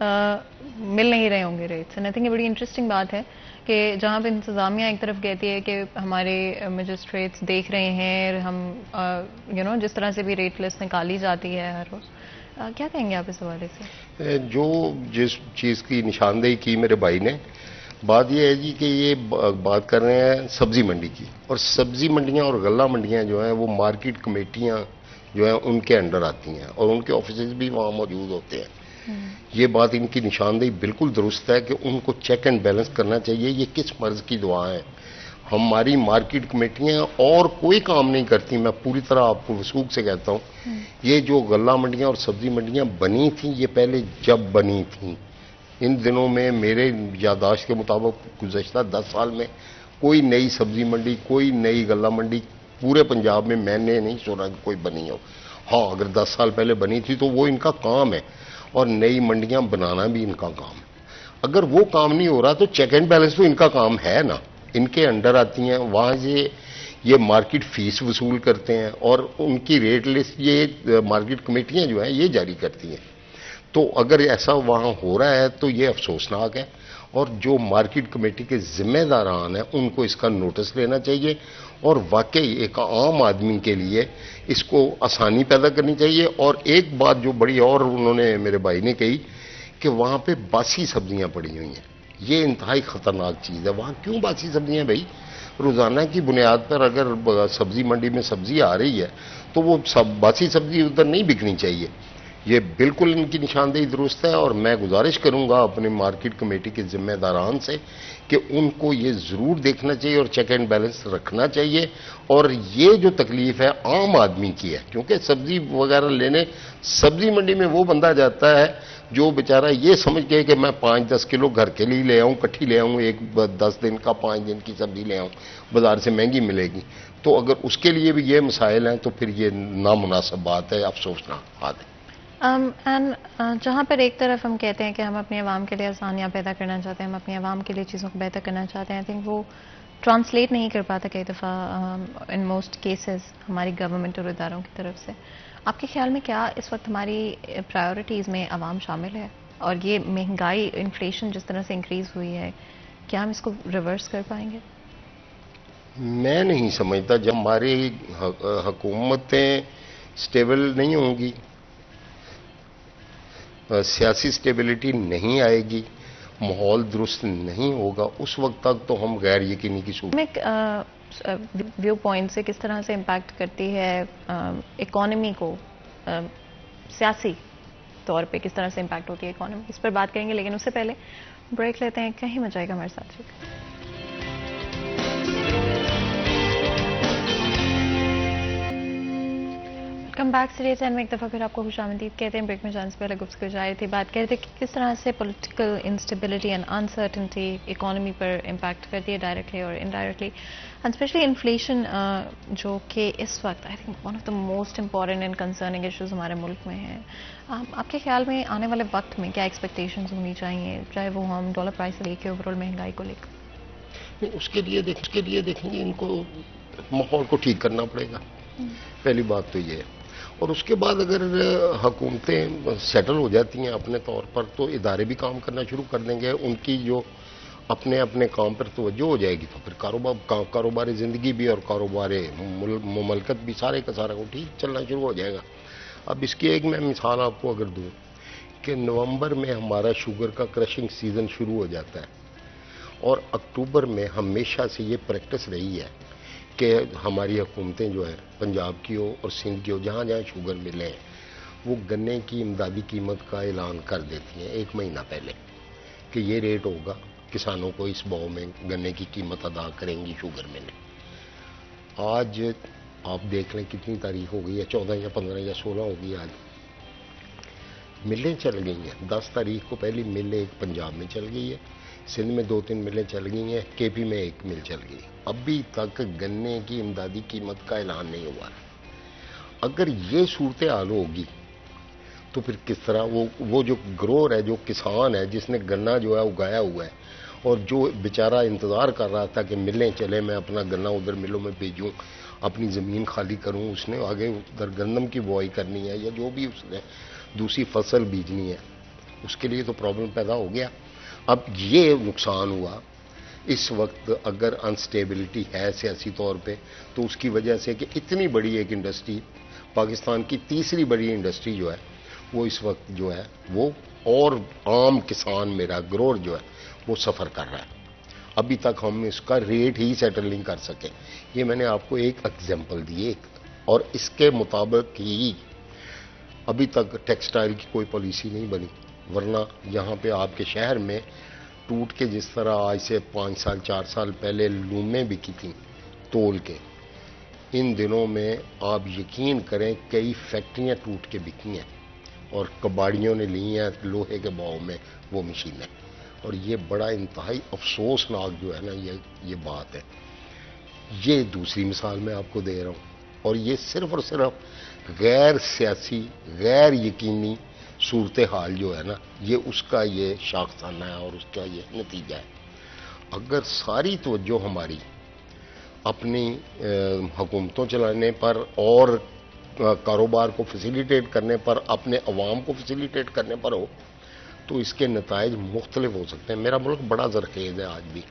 مل نہیں رہے ہوں گے ریٹس. اینڈ آئی تھنک یہ بڑی انٹرسٹنگ بات ہے کہ جہاں پہ انتظامیہ ایک طرف کہتی ہے کہ ہمارے مجسٹریٹس دیکھ رہے ہیں، ہم جس طرح سے بھی ریٹ لسٹ نکالی جاتی ہے ہر روز. کیا کہیں گے آپ اس حوالے سے؟ جو جس چیز کی نشاندہی کی میرے بھائی نے، بات یہ ہے جی کہ یہ بات کر رہے ہیں سبزی منڈی کی، اور سبزی منڈیاں اور غلہ منڈیاں جو ہیں وہ مارکیٹ کمیٹیاں جو ہیں ان کے انڈر آتی ہیں، اور ان کے آفیسز بھی وہاں موجود ہوتے ہیں. یہ بات ان کی نشاندہی بالکل درست ہے کہ ان کو چیک اینڈ بیلنس کرنا چاہیے. یہ کس مرض کی دعا ہے؟ ہماری مارکیٹ کمیٹیاں اور کوئی کام نہیں کرتی. میں پوری طرح آپ کو وثوق سے کہتا ہوں، یہ جو غلہ منڈیاں اور سبزی منڈیاں بنی تھیں، یہ پہلے جب بنی تھیں، ان دنوں میں میرے یادداشت کے مطابق گزشتہ 10 سال میں کوئی نئی سبزی منڈی، کوئی نئی غلہ منڈی پورے پنجاب میں نے نہیں سنا کہ کوئی بنی ہو. ہاں اگر 10 سال پہلے بنی تھی تو وہ ان کا کام ہے، اور نئی منڈیاں بنانا بھی ان کا کام ہے. اگر وہ کام نہیں ہو رہا تو چیک اینڈ بیلنس تو ان کا کام ہے نا. ان کے انڈر آتی ہیں، وہاں سے یہ مارکیٹ فیس وصول کرتے ہیں، اور ان کی ریٹ لسٹ یہ مارکیٹ کمیٹیاں جو ہیں یہ جاری کرتی ہیں. تو اگر ایسا وہاں ہو رہا ہے تو یہ افسوسناک ہے، اور جو مارکیٹ کمیٹی کے ذمہ داران ہیں ان کو اس کا نوٹس لینا چاہیے، اور واقعی ایک عام آدمی کے لیے اس کو آسانی پیدا کرنی چاہیے. اور ایک بات جو بڑی اور انہوں نے میرے بھائی نے کہی کہ وہاں پہ باسی سبزیاں پڑی ہوئی ہیں. یہ انتہائی خطرناک چیز ہے. وہاں کیوں باسی سبزیاں؟ بھائی روزانہ کی بنیاد پر اگر سبزی منڈی میں سبزی آ رہی ہے تو وہ باسی سبزی ادھر نہیں بکنی چاہیے. یہ بالکل ان کی نشاندہی درست ہے، اور میں گزارش کروں گا اپنے مارکیٹ کمیٹی کے ذمہ داران سے کہ ان کو یہ ضرور دیکھنا چاہیے اور چیک اینڈ بیلنس رکھنا چاہیے. اور یہ جو تکلیف ہے عام آدمی کی ہے، کیونکہ سبزی وغیرہ لینے سبزی منڈی میں وہ بندہ جاتا ہے جو بیچارہ یہ سمجھ کے کہ میں 5-10 کلو گھر کے لیے لے آؤں، کٹھی لے آؤں، ایک 10 دن کا 5 دن کی سبزی لے آؤں، بازار سے مہنگی ملے گی. تو اگر اس کے لیے بھی یہ مسائل ہیں تو پھر یہ نامناسب بات ہے، افسوسناک بات ہے. جہاں پر ایک طرف ہم کہتے ہیں کہ ہم اپنے عوام کے لیے آسانیاں پیدا کرنا چاہتے ہیں، ہم اپنے عوام کے لیے چیزوں کو بہتر کرنا چاہتے ہیں، آئی تھنک وہ ٹرانسلیٹ نہیں کر پاتا کئی دفعہ ان موسٹ کیسز ہماری گورنمنٹ اور اداروں کی طرف سے. آپ کے خیال میں کیا اس وقت ہماری پرائیورٹیز میں عوام شامل ہے؟ اور یہ مہنگائی، انفلیشن جس طرح سے انکریز ہوئی ہے، کیا ہم اس کو ریورس کر پائیں گے؟ میں نہیں سمجھتا. جب ہماری حکومتیں سٹیبل نہیں ہوں گی، سیاسی سٹیبلٹی نہیں آئے گی، ماحول درست نہیں ہوگا، اس وقت تک تو ہم غیر یقینی کی صورت ویو پوائنٹ سے کس طرح سے امپیکٹ کرتی ہے اکانومی کو، سیاسی طور پہ کس طرح سے امپیکٹ ہوتی ہے اکانومی، اس پر بات کریں گے. لیکن اس سے پہلے بریک لیتے ہیں. کہیں مت جائے گا ہمارے ساتھ. Welcome back. سیریز اینڈ میں ایک دفعہ پھر آپ کو خوش آمدید کہتے ہیں. بریک میں جانے سے پہلے گفتگو جاری تھی، بات کر رہے تھے کہ کس طرح سے political instability and uncertainty economy per impact کرتی ہے ڈائریکٹلی اور انڈائریکٹلی، اینڈ اسپیشلی انفلیشن جو کہ اس وقت I think one of the most important and concerning issues ہمارے ملک میں ہیں. آپ کے خیال میں آنے والے وقت میں کیا ایکسپیکٹیشنز ہونی چاہیے، چاہے وہ ہم ڈالر پرائس سے لے کے اوور آل مہنگائی کو لے کر؟ اس کے لیے دیکھیں گے ان کو ماحول کو ٹھیک کرنا پڑے گا. پہلی بات تو یہ ہے. اور اس کے بعد اگر حکومتیں سیٹل ہو جاتی ہیں اپنے طور پر تو ادارے بھی کام کرنا شروع کر دیں گے. ان کی جو اپنے کام پر توجہ ہو جائے گی تو پھر کاروباری زندگی بھی اور کاروباری مملکت بھی سارے کا سارا کو ٹھیک چلنا شروع ہو جائے گا. اب اس کی ایک میں مثال آپ کو اگر دوں کہ نومبر میں ہمارا شوگر کا کرشنگ سیزن شروع ہو جاتا ہے، اور اکتوبر میں ہمیشہ سے یہ پریکٹس رہی ہے کہ ہماری حکومتیں جو ہیں پنجاب کی ہو اور سندھ کی ہو، جہاں جہاں شوگر ملے ہیں وہ گنے کی امدادی قیمت کا اعلان کر دیتی ہیں 1 مہینہ پہلے کہ یہ ریٹ ہوگا، کسانوں کو اس بھاؤ میں گنے کی قیمت ادا کریں گی شوگر ملیں. آج آپ دیکھ لیں کتنی تاریخ ہو گئی ہے، 14 یا 15 یا 16 ہوگی. آج ملیں چل گئی ہیں. 10 تاریخ کو پہلی مل ایک پنجاب میں چل گئی ہے، سندھ میں 2-3 ملیں چل گئی ہیں، کے پی میں 1 مل چل گئی. ابھی تک گنے کی امدادی قیمت کا اعلان نہیں ہوا. اگر یہ صورتحال ہوگی تو پھر کس طرح وہ جو گروہ ہے، جو کسان ہے جس نے گنا جو ہے اگایا ہوا ہے اور جو بیچارہ انتظار کر رہا تھا کہ ملیں چلے، میں اپنا گنا ادھر ملوں میں بھیجوں، اپنی زمین خالی کروں، اس نے آگے ادھر گندم کی بوائی کرنی ہے یا جو بھی اس نے دوسری فصل بیجنی ہے، اس کے لیے تو پرابلم پیدا ہو گیا. اب یہ نقصان ہوا اس وقت اگر انسٹیبلٹی ہے سیاسی طور پہ تو اس کی وجہ سے کہ اتنی بڑی ایک انڈسٹری, پاکستان کی تیسری بڑی انڈسٹری جو ہے وہ اس وقت جو ہے وہ, اور عام کسان میرا گروہ جو ہے وہ سفر کر رہا ہے. ابھی تک ہم اس کا ریٹ ہی سیٹل نہیں کر سکے. یہ میں نے آپ کو ایک ایگزامپل دی, اور اس کے مطابق ہی ابھی تک ٹیکسٹائل کی کوئی پالیسی نہیں بنی. ورنہ یہاں پہ آپ کے شہر میں ٹوٹ کے جس طرح آج سے 5 سال 4 سال پہلے لومیں بکی تھیں تول کے, ان دنوں میں آپ یقین کریں کئی فیکٹریاں ٹوٹ کے بکی ہیں اور کباڑیوں نے لی ہیں لوہے کے باؤ میں وہ مشینیں. اور یہ بڑا انتہائی افسوسناک جو ہے نا یہ بات ہے. یہ دوسری مثال میں آپ کو دے رہا ہوں, اور یہ صرف اور صرف غیر سیاسی غیر یقینی صورتحال جو ہے نا یہ اس کا یہ شاخسانہ ہے اور اس کا یہ نتیجہ ہے. اگر ساری توجہ ہماری اپنی حکومتوں چلانے پر اور کاروبار کو فیسیلیٹیٹ کرنے پر, اپنے عوام کو فیسیلیٹیٹ کرنے پر ہو تو اس کے نتائج مختلف ہو سکتے ہیں. میرا ملک بڑا زرخیز ہے آج بھی.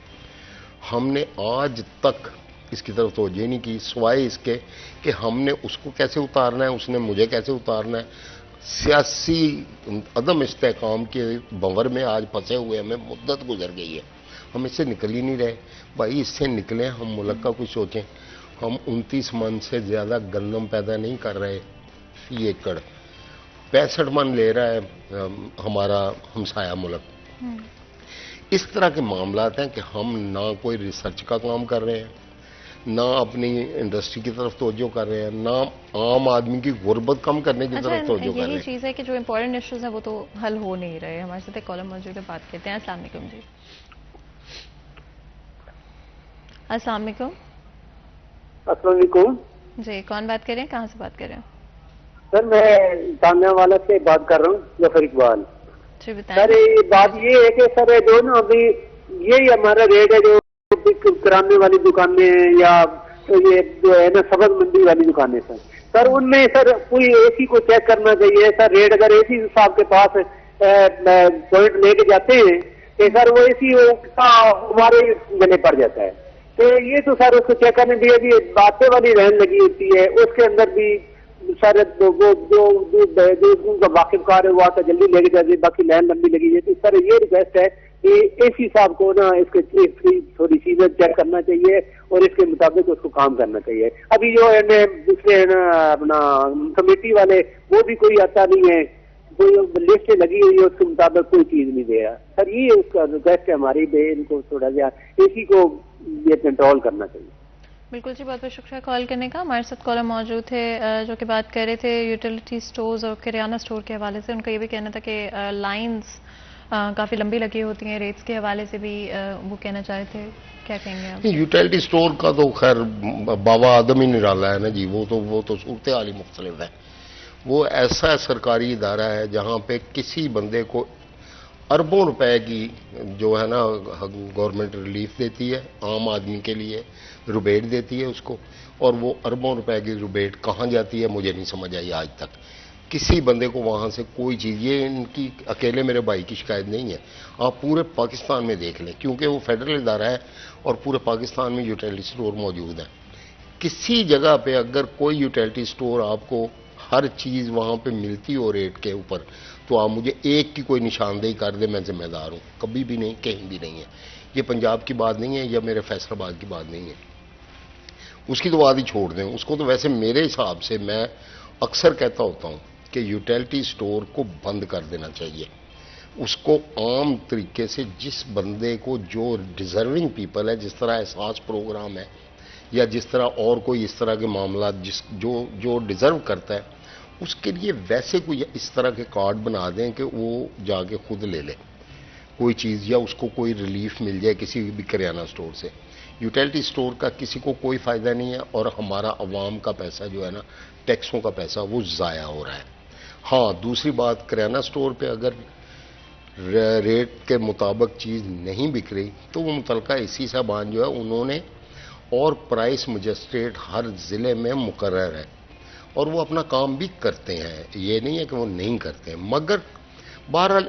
ہم نے آج تک اس کی طرف توجہ نہیں کی سوائے اس کے کہ ہم نے اس کو کیسے اتارنا ہے, اس نے مجھے کیسے اتارنا ہے. سیاسی عدم استحکام کے بنور میں آج پھنسے ہوئے ہمیں مدت گزر گئی ہے, ہم اس سے نکل ہی نہیں رہے. بھائی اس سے نکلیں, ہم ملک کا کچھ سوچیں. ہم 29 من سے زیادہ گندم پیدا نہیں کر رہے فی ایکڑ, 65 من لے رہا ہے ہمارا ہمسایہ ملک. اس طرح کے معاملات ہیں کہ ہم نہ کوئی ریسرچ کا کام کر رہے ہیں, نہ اپنی انڈسٹری کی طرف توجہ کر رہے ہیں, نہ عام آدمی کی غربت کم کرنے کی طرف توجہ کر رہے ہیں. یہی چیز ہے کہ جو امپورٹنٹ ایشوز ہیں وہ تو حل ہو نہیں رہے. ہمارے ساتھ ایک کالر موجود ہے, بات کرتے ہیں. السلام علیکم جی. السلام علیکم. السلام علیکم جی, کون بات کر رہے ہیں, کہاں سے بات کر رہے ہیں؟ سر میں تانیہ والا سے بات کر رہا ہوں, ظفر اقبال. جی بتائیں. سر بات یہ ہے کہ سر جو نا ابھی یہی ہمارا ریٹ ہے جو کرانے والی دکانیں ہیں یا یہ جو ہے نا سبز منڈی والی دکانیں سر ان میں سر کوئی اے سی کو چیک کرنا چاہیے. سر ریٹ اگر اے سی صاحب کے پاس پوائنٹ لے کے جاتے ہیں کہ سر وہ اے سی ہمارے گلے پڑ جاتا ہے. تو یہ تو سر اس کو چیک کرنے کے لیے باتیں والی رہن لگی ہوتی ہے, اس کے اندر بھی سر وہ جو واقف کار ہے وہ آتا جلدی لے کے جاتے, باقی لائن لمبی لگی ہے. تو سر یہ ریکویسٹ ہے کہ اے سی صاحب کو نا اس کے تھوڑی چیزیں چیک کرنا چاہیے اور اس کے مطابق اس کو کام کرنا چاہیے. ابھی جو ہے دوسرے ہے نا اپنا کمیٹی والے وہ بھی کوئی آتا نہیں ہے, کوئی لسٹ لگی ہوئی ہے اس کے مطابق کوئی چیز نہیں دے رہا. سر یہ اس کا ریکویسٹ ہے ہماری, ان کو تھوڑا سا اے سی کو یہ کنٹرول کرنا چاہیے. بالکل جی, بہت بہت شکریہ کال کرنے کا. ہمارے ساتھ کالر موجود تھے جو کہ بات کر رہے تھے یوٹیلیٹی سٹورز اور کریانہ سٹور کے حوالے سے. ان کا یہ بھی کہنا تھا کہ لائنز کافی لمبی لگی ہوتی ہیں, ریٹس کے حوالے سے بھی وہ کہنا چاہے تھے. کیا کہیں گے آپ؟ یوٹیلیٹی سٹور کا تو خیر بابا آدم ہی نرالا ہے نا جی, وہ تو صورتحال ہی مختلف ہے. وہ ایسا سرکاری ادارہ ہے جہاں پہ کسی بندے کو اربوں روپے کی جو ہے نا گورنمنٹ ریلیف دیتی ہے, عام آدمی کے لیے ریبیٹ دیتی ہے اس کو, اور وہ اربوں روپے کی ریبیٹ کہاں جاتی ہے مجھے نہیں سمجھ آئی آج تک. کسی بندے کو وہاں سے کوئی چیز, یہ ان کی اکیلے میرے بھائی کی شکایت نہیں ہے, آپ پورے پاکستان میں دیکھ لیں کیونکہ وہ فیڈرل ادارہ ہے اور پورے پاکستان میں یوٹیلیٹی سٹور موجود ہیں. کسی جگہ پہ اگر کوئی یوٹیلیٹی سٹور آپ کو ہر چیز وہاں پہ ملتی ہو ریٹ کے اوپر تو آپ مجھے ایک کی کوئی نشاندہی کر دیں, میں ذمہ دار ہوں. کبھی بھی نہیں, کہیں بھی نہیں ہے. یہ پنجاب کی بات نہیں ہے یا میرے فیصل آباد کی بات نہیں ہے, اس کی تو بات ہی چھوڑ دیں. اس کو تو ویسے میرے حساب سے میں اکثر کہتا ہوتا ہوں کہ یوٹیلیٹی سٹور کو بند کر دینا چاہیے. اس کو عام طریقے سے جس بندے کو جو ڈیزرونگ پیپل ہے, جس طرح احساس پروگرام ہے یا جس طرح اور کوئی اس طرح کے معاملات جو ڈیزرو کرتا ہے, اس کے لیے ویسے کوئی اس طرح کے کارڈ بنا دیں کہ وہ جا کے خود لے لے کوئی چیز, یا اس کو کوئی ریلیف مل جائے کسی بھی کریانہ سٹور سے. یوٹیلیٹی سٹور کا کسی کو کوئی فائدہ نہیں ہے, اور ہمارا عوام کا پیسہ جو ہے نا, ٹیکسوں کا پیسہ, وہ ضائع ہو رہا ہے. ہاں دوسری بات, کریانہ سٹور پہ اگر ریٹ کے مطابق چیز نہیں بک رہی تو وہ متعلقہ اسی صاحبان جو ہے انہوں نے اور پرائس مجسٹریٹ ہر ضلع میں مقرر ہے, اور وہ اپنا کام بھی کرتے ہیں, یہ نہیں ہے کہ وہ نہیں کرتے ہیں. مگر بہرحال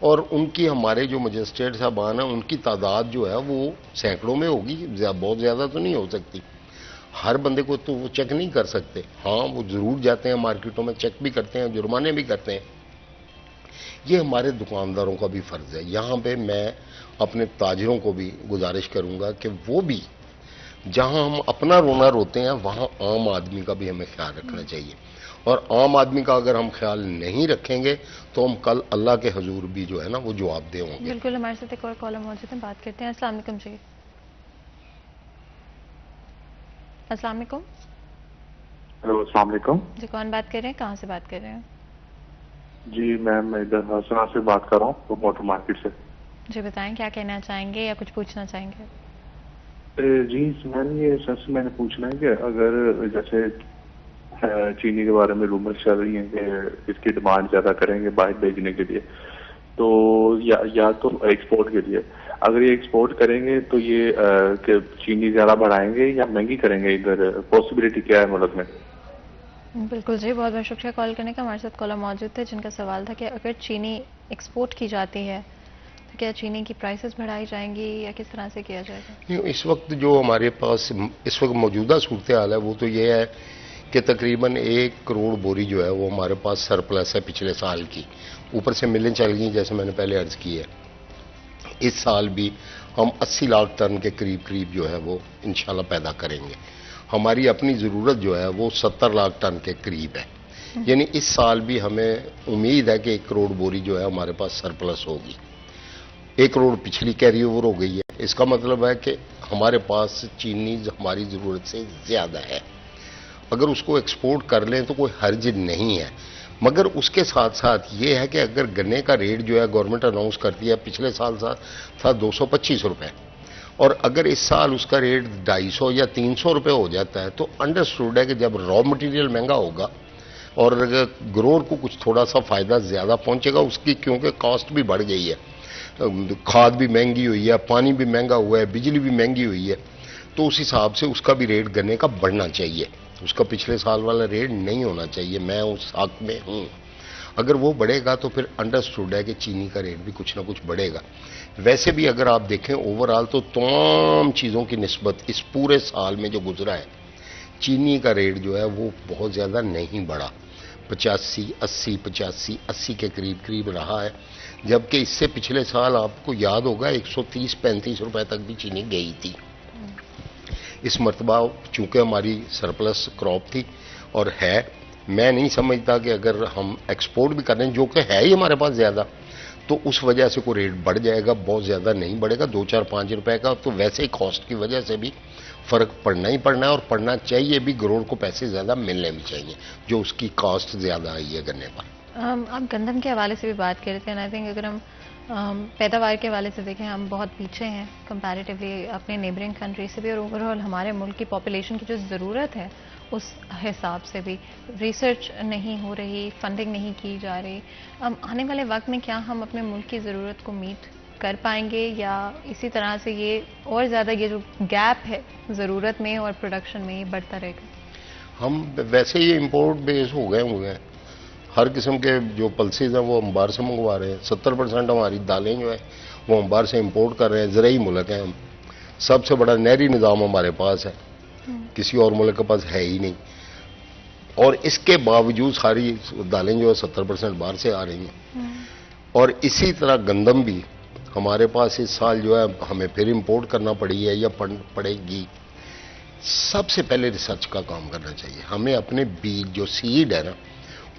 اور ان کی ہمارے جو مجسٹریٹ صاحبان ہیں ان کی تعداد جو ہے وہ سینکڑوں میں ہوگی، بہت زیادہ تو نہیں ہو سکتی. ہر بندے کو تو وہ چیک نہیں کر سکتے. ہاں وہ ضرور جاتے ہیں مارکیٹوں میں، چیک بھی کرتے ہیں، جرمانے بھی کرتے ہیں. یہ ہمارے دکانداروں کا بھی فرض ہے. یہاں پہ میں اپنے تاجروں کو بھی گزارش کروں گا کہ وہ بھی جہاں ہم اپنا رونا روتے ہیں وہاں عام آدمی کا بھی ہمیں خیال رکھنا چاہیے، اور عام آدمی کا اگر ہم خیال نہیں رکھیں گے تو ہم کل اللہ کے حضور بھی جو ہے نا وہ جواب دہ ہوں گے. بالکل. ہمارے ساتھ ایک اور کالر موجود ہیں، بات کرتے ہیں. السلام علیکم جی. السلام علیکم. ہیلو، السلام علیکم. جی کون بات کر رہے ہیں، کہاں سے بات کر رہے ہیں؟ جی میم، میں ادھر ہاسنا سے بات کر رہا ہوں، موٹر مارکیٹ سے. جی بتائیں، کیا کہنا چاہیں گے یا کچھ پوچھنا چاہیں گے؟ جی میم، یہ سر سے میں نے پوچھنا ہے کہ اگر جیسے چینی کے بارے میں رومر چل رہی ہیں کہ اس کی ڈیمانڈ زیادہ کریں گے باہر بھیجنے کے لیے، تو یا تو ایکسپورٹ کے لیے، اگر یہ ایکسپورٹ کریں گے تو یہ کہ چینی زیادہ بڑھائیں گے یا مہنگی کریں گے؟ ادھر پاسبلٹی کیا ہے ملک میں؟ بالکل جی، بہت بہت شکریہ کال کرنے کا. ہمارے ساتھ کالر موجود تھے جن کا سوال تھا کہ اگر چینی ایکسپورٹ کی جاتی ہے تو کیا چینی کی پرائسز بڑھائی جائیں گی یا کس طرح سے کیا جائے گا؟ اس وقت جو ہمارے پاس اس وقت موجودہ صورتحال ہے وہ تو یہ ہے کہ تقریباً 1 کروڑ بوری جو ہے وہ ہمارے پاس سرپلس ہے پچھلے سال کی. اوپر سے ملیں چل گئی جیسے میں نے پہلے عرض کی ہے. اس سال بھی ہم 80 لاکھ ٹن کے قریب جو ہے وہ انشاءاللہ پیدا کریں گے. ہماری اپنی ضرورت جو ہے وہ 70 لاکھ ٹن کے قریب ہے. یعنی اس سال بھی ہمیں امید ہے کہ 1 کروڑ بوری جو ہے ہمارے پاس سرپلس ہوگی. 1 کروڑ پچھلی کیری اوور ہو گئی ہے. اس کا مطلب ہے کہ ہمارے پاس چینی ہماری ضرورت سے زیادہ ہے. اگر اس کو ایکسپورٹ کر لیں تو کوئی حرج نہیں ہے، مگر اس کے ساتھ ساتھ یہ ہے کہ اگر گنے کا ریٹ جو ہے گورنمنٹ اناؤنس کرتی ہے پچھلے سال تھا 225 روپے، اور اگر اس سال اس کا ریٹ 250 یا 300 روپے ہو جاتا ہے تو انڈرسٹوڈ ہے کہ جب را مٹیریل مہنگا ہوگا اور اگر گروور کو کچھ تھوڑا سا فائدہ زیادہ پہنچے گا اس کی، کیونکہ کاسٹ بھی بڑھ گئی ہے، کھاد بھی مہنگی ہوئی ہے، پانی بھی مہنگا ہوا ہے، بجلی بھی مہنگی ہوئی ہے، تو اس حساب سے اس کا بھی ریٹ گنے کا بڑھنا چاہیے. اس کا پچھلے سال والا ریٹ نہیں ہونا چاہیے. میں اس حق میں ہوں. اگر وہ بڑھے گا تو پھر انڈرسٹوڈ ہے کہ چینی کا ریٹ بھی کچھ نہ کچھ بڑھے گا. ویسے بھی اگر آپ دیکھیں اوورآل تو تمام چیزوں کی نسبت اس پورے سال میں جو گزرا ہے چینی کا ریٹ جو ہے وہ بہت زیادہ نہیں بڑھا. 85 کے قریب رہا ہے، جبکہ اس سے پچھلے سال آپ کو یاد ہوگا 130-135 روپے تک بھی چینی گئی تھی. اس مرتبہ چونکہ ہماری سرپلس کراپ تھی اور ہے، میں نہیں سمجھتا کہ اگر ہم ایکسپورٹ بھی کر رہے ہیں جو کہ ہے ہی ہمارے پاس زیادہ تو اس وجہ سے کوئی ریٹ بڑھ جائے گا. بہت زیادہ نہیں بڑھے گا، 2-4-5 روپے کا. تو ویسے ہی کاسٹ کی وجہ سے بھی فرق پڑنا ہی پڑنا ہے، اور پڑنا چاہیے بھی. گروڑ کو پیسے زیادہ ملنے بھی چاہیے جو اس کی کاسٹ زیادہ آئی ہے گنے پر. آپ گندم کے حوالے سے بھی بات کر رہے تھے. آئی تھنک اگر ہم پیداوار کے حوالے سے دیکھیں ہم بہت پیچھے ہیں کمپیریٹیولی اپنے نیبرنگ کنٹری سے بھی، اور اوور آل ہمارے ملک کی پاپولیشن کی جو ضرورت ہے اس حساب سے بھی ریسرچ نہیں ہو رہی، فنڈنگ نہیں کی جا رہی. آنے والے وقت میں کیا ہم اپنے ملک کی ضرورت کو میٹ کر پائیں گے یا اسی طرح سے یہ اور زیادہ یہ جو گیپ ہے ضرورت میں اور پروڈکشن میں یہ بڑھتا رہے گا؟ ہم ویسے یہ امپورٹ بیس ہو گئے ہیں. ہر قسم کے جو پلسز ہیں وہ ہم باہر سے منگوا رہے ہیں. 70% ہماری دالیں جو ہیں وہ ہم باہر سے امپورٹ کر رہے ہیں. زرعی ملک ہیں ہم. سب سے بڑا نہری نظام ہمارے پاس ہے، کسی اور ملک کے پاس ہے ہی نہیں. اور اس کے باوجود ساری دالیں جو ہے 70% باہر سے آ رہی ہیں. اور اسی طرح گندم بھی ہمارے پاس اس سال جو ہے ہمیں پھر امپورٹ کرنا پڑی ہے یا پڑے گی. سب سے پہلے ریسرچ کا کام کرنا چاہیے. ہمیں اپنے بیج جو سیڈ ہے نا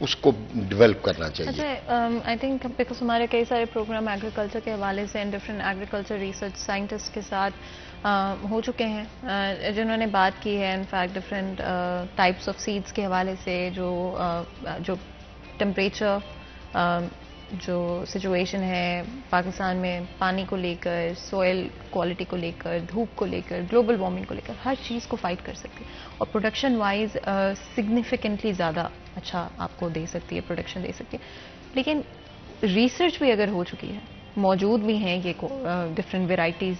اس کو ڈیولپ کرنا چاہیے. اچھا، آئی تھنک بیکاز ہمارے کئی سارے پروگرام ایگریکلچر کے حوالے سے ڈفرینٹ ایگریکلچر ریسرچ سائنٹسٹ کے ساتھ ہو چکے ہیں جنہوں نے بات کی ہے in fact different types of seeds کے حوالے سے، جو ٹمپریچر جو سچویشن ہے پاکستان میں پانی کو لے کر، سوئل کوالٹی کو لے کر، دھوپ کو لے کر، گلوبل وارمنگ کو لے کر، ہر چیز کو فائٹ کر سکتی ہے اور پروڈکشن وائز سگنیفیکنٹلی زیادہ اچھا آپ کو دے سکتی ہے، پروڈکشن دے سکتی ہے. لیکن ریسرچ بھی اگر ہو چکی ہے، موجود بھی ہیں یہ ڈفرینٹ ویرائٹیز،